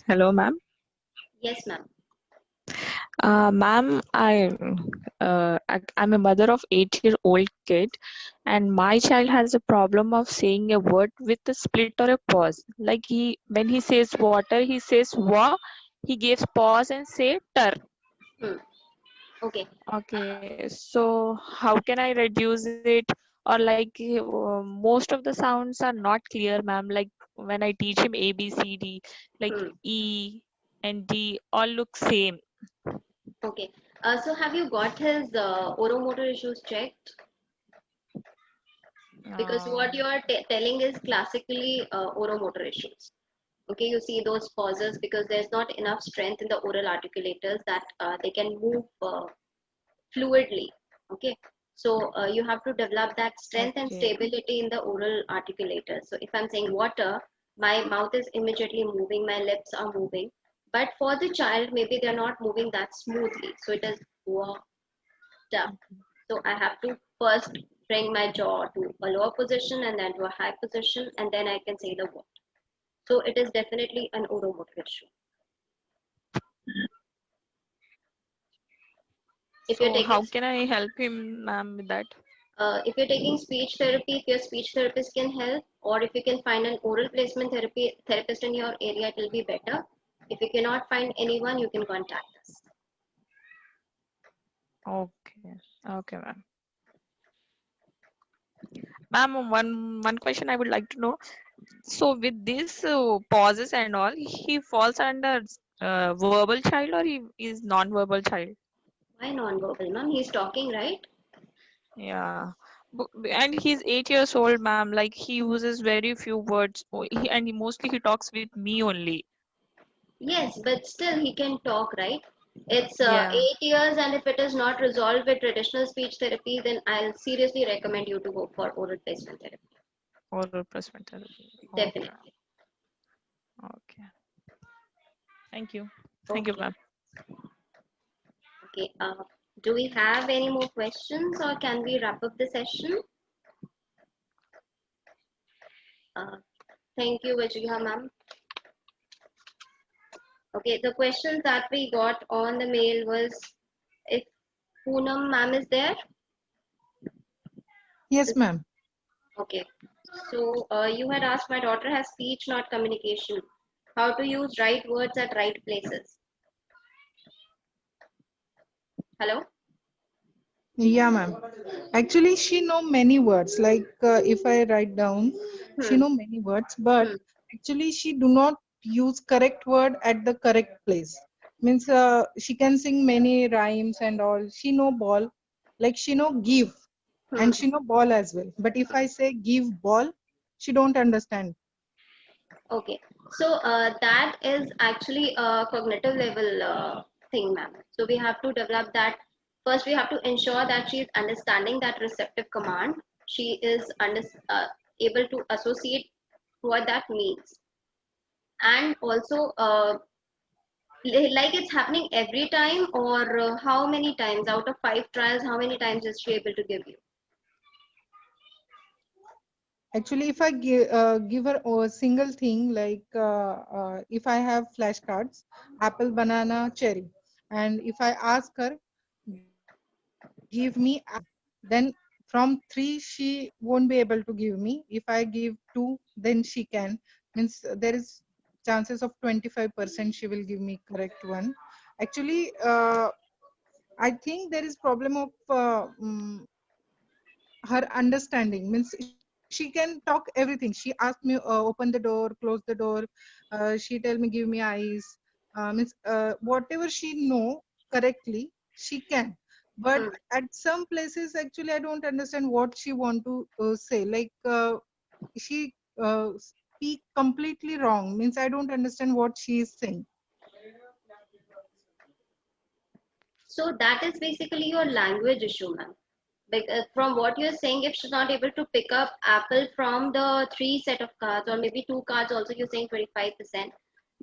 Hello, ma'am. Yes, ma'am. Ma'am, I'm a mother of 8-year-old kid, and my child has a problem of saying a word with a split or a pause. Like when he says water, he says wa. He gives pause and say tur. Okay. Okay, so how can I reduce it? Or like most of the sounds are not clear, ma'am. Like when I teach him A, B, C, D, like E and D all look same. Okay. So have you got his oromotor issues checked? Because what you are telling is classically oromotor issues. Okay, you see those pauses because there's not enough strength in the oral articulators that they can move fluidly. Okay, so you have to develop that strength and Okay. stability in the oral articulators. So if I'm saying water, my mouth is immediately moving, my lips are moving, but for the child maybe they're not moving that smoothly, so it is water. So I have to first bring my jaw to a lower position and then to a high position, and then I can say the word. So it is definitely an oromotor issue. If you're So taking how can I help him, ma'am, with that? if you're taking speech therapy, if your speech therapist can help, or if you can find an oral placement therapist in your area, it will be better. If you cannot find anyone, you can contact us. Okay. Okay, ma'am. Ma'am, one question I would like to know. So with this pauses and all, he falls under verbal child or he is non-verbal child? Why non-verbal, ma'am? He's talking, right? Yeah. And he's 8 years old, ma'am. Like he uses very few words, and mostly he talks with me only. Yes, but still he can talk, right? It's Yeah. 8 years, and if it is not resolved with traditional speech therapy, then I'll seriously recommend you to go for oral placement therapy. Oral placement therapy. Okay. Definitely. Okay. Thank you. Thank you, Okay. ma'am. Okay. Do we have any more questions, or can we wrap up the session? Thank you, Vajriha ma'am. Okay, the questions that we got on the mail was if Poonam ma'am is there. Yes, ma'am. Okay. So you had asked, my daughter has speech, not communication. How to use right words at right places. Hello? Yeah, ma'am. Actually, she know many words. Like if I write down, she know many words, but actually she do not use correct word at the correct place. Means she can sing many rhymes and all. She know ball, like she know give, and she know ball as well. But if I say give ball, she don't understand. Okay, so that is actually a cognitive level thing, ma'am. So we have to develop that. First, we have to ensure that she is understanding that receptive command. She is able to associate what that means, and also like it's happening every time, or how many times out of 5 trials, how many times is she able to give you? Actually, if I give her a single thing, like if I have flashcards, apple, banana, cherry, and if I ask her, give me apple, then from 3 she won't be able to give me. If I give 2, then she can. Means there is chances of 25% she will give me correct one. Actually, I think there is problem of her understanding. Means she can talk everything. She asked me open the door, close the door, she tell me give me eyes, means whatever she know correctly she can, but at some places actually I don't understand what she want to say, like she speak completely wrong, means I don't understand what she is saying. So that is basically your language issue, ma'am. Because from what you're saying, if she's not able to pick up apple from the 3 set of cards, or maybe 2 cards also, you're saying 25%,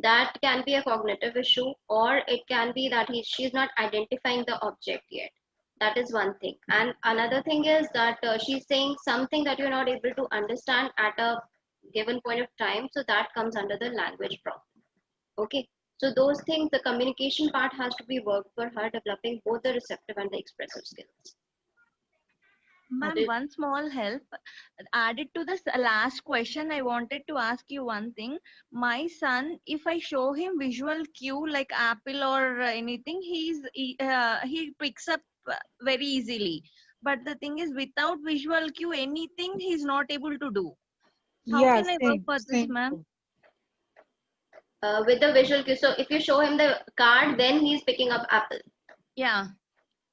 that can be a cognitive issue, or it can be that she's not identifying the object yet. That is one thing. And another thing is that she's saying something that you're not able to understand at a given point of time, so that comes under the language problem. Okay, so those things, the communication part has to be worked for her, developing both the receptive and the expressive skills. Ma'am, one small help. Added to this last question, I wanted to ask you one thing. My son, if I show him visual cue like apple or anything, he picks up very easily. But the thing is, without visual cue, anything he's not able to do. How Yeah, can I work for this, same. ma'am? With the visual cue, so if you show him the card, then he's picking up apple. Yeah.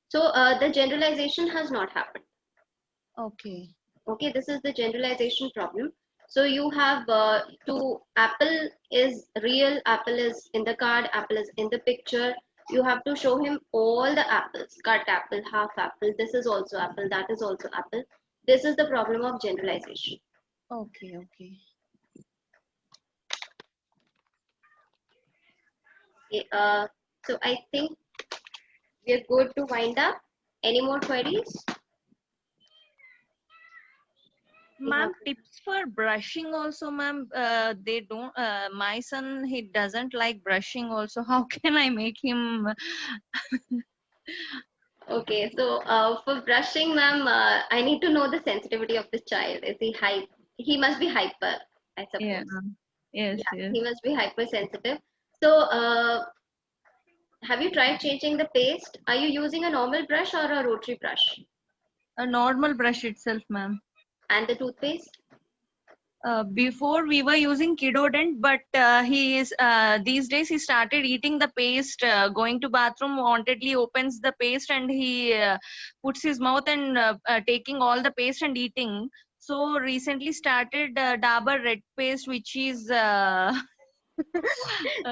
So the generalization has not happened. Okay. Okay, this is the generalization problem. So you have apple is real, apple is in the card, apple is in the picture. You have to show him all the apples, cut apple, half apple, this is also apple, that is also apple. This is the problem of generalization. Okay, okay. Okay, so I think we're good to wind up. Any more queries? Ma'am, tips for brushing also, ma'am. They don't. My son, he doesn't like brushing also. How can I make him? Okay, so for brushing, ma'am, I need to know the sensitivity of the child. Is he hype? He must be hyper, I suppose. Yeah. Yes. Yeah, Yes. he must be hypersensitive. So, have you tried changing the paste? Are you using a normal brush or a rotary brush? A normal brush itself, ma'am. And the toothpaste? Before we were using Kidodent, but he is these days he started eating the paste. Going to bathroom, wantedly opens the paste and he puts his mouth and taking all the paste and eating. So recently started Dabur red paste, which is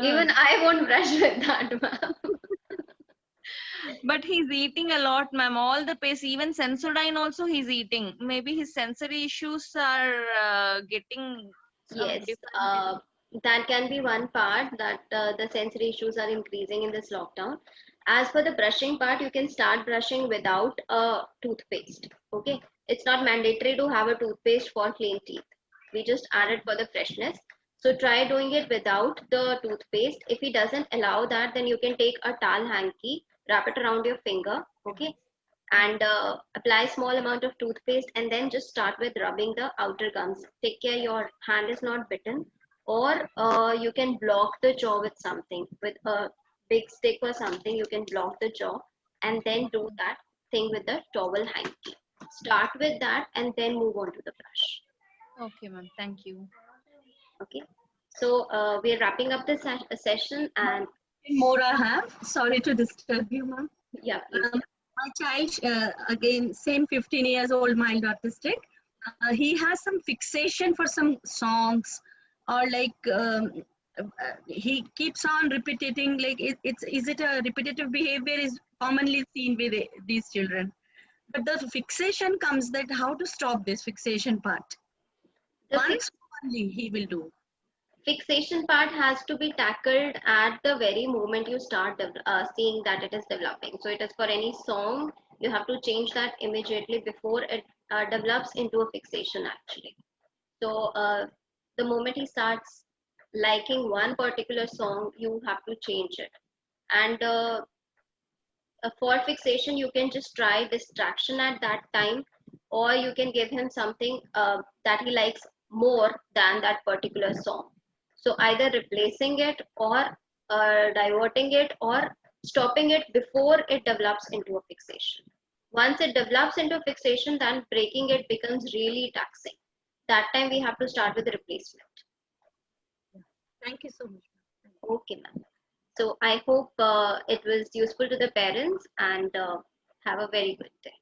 Even I won't brush with that, ma'am. but he's eating a lot, ma'am. All the paste, even Sensodyne also he's eating. Maybe his sensory issues are getting some Yes, different. that can be one part, that the sensory issues are increasing in this lockdown. As for the brushing part, you can start brushing without a toothpaste. Okay, it's not mandatory to have a toothpaste for clean teeth. We just add it for the freshness. So try doing it without the toothpaste. If he doesn't allow that, then you can take a towel hanky, wrap it around your finger, okay, and apply small amount of toothpaste, and then just start with rubbing the outer gums. Take care your hand is not bitten, or you can block the jaw with something, with a big stick or something. You can block the jaw and then do that thing with the towel hanky. Start with that and then move on to the brush. Okay, ma'am. Thank you. Okay, so we are wrapping up this session, and More I have. Sorry to disturb you, ma'am. yeah, please. My child, again, same 15 years old, mild autistic. he has some fixation for some songs, or like he keeps on repeating, like is it a repetitive behavior is commonly seen with these children, but the fixation comes, that how to stop this fixation part. The Once only he will do. fixation part has to be tackled at the very moment you start seeing that it is developing. So it is for any song, you have to change that immediately before it develops into a fixation actually. So the moment he starts liking one particular song, you have to change it. And for fixation, you can just try distraction at that time, or you can give him something that he likes more than that particular song. So either replacing it, or diverting it, or stopping it before it develops into a fixation. Once it develops into fixation, then breaking it becomes really taxing. That time we have to start with replacement. Thank you so much. Okay, ma'am. So I hope it was useful to the parents, and have a very good day.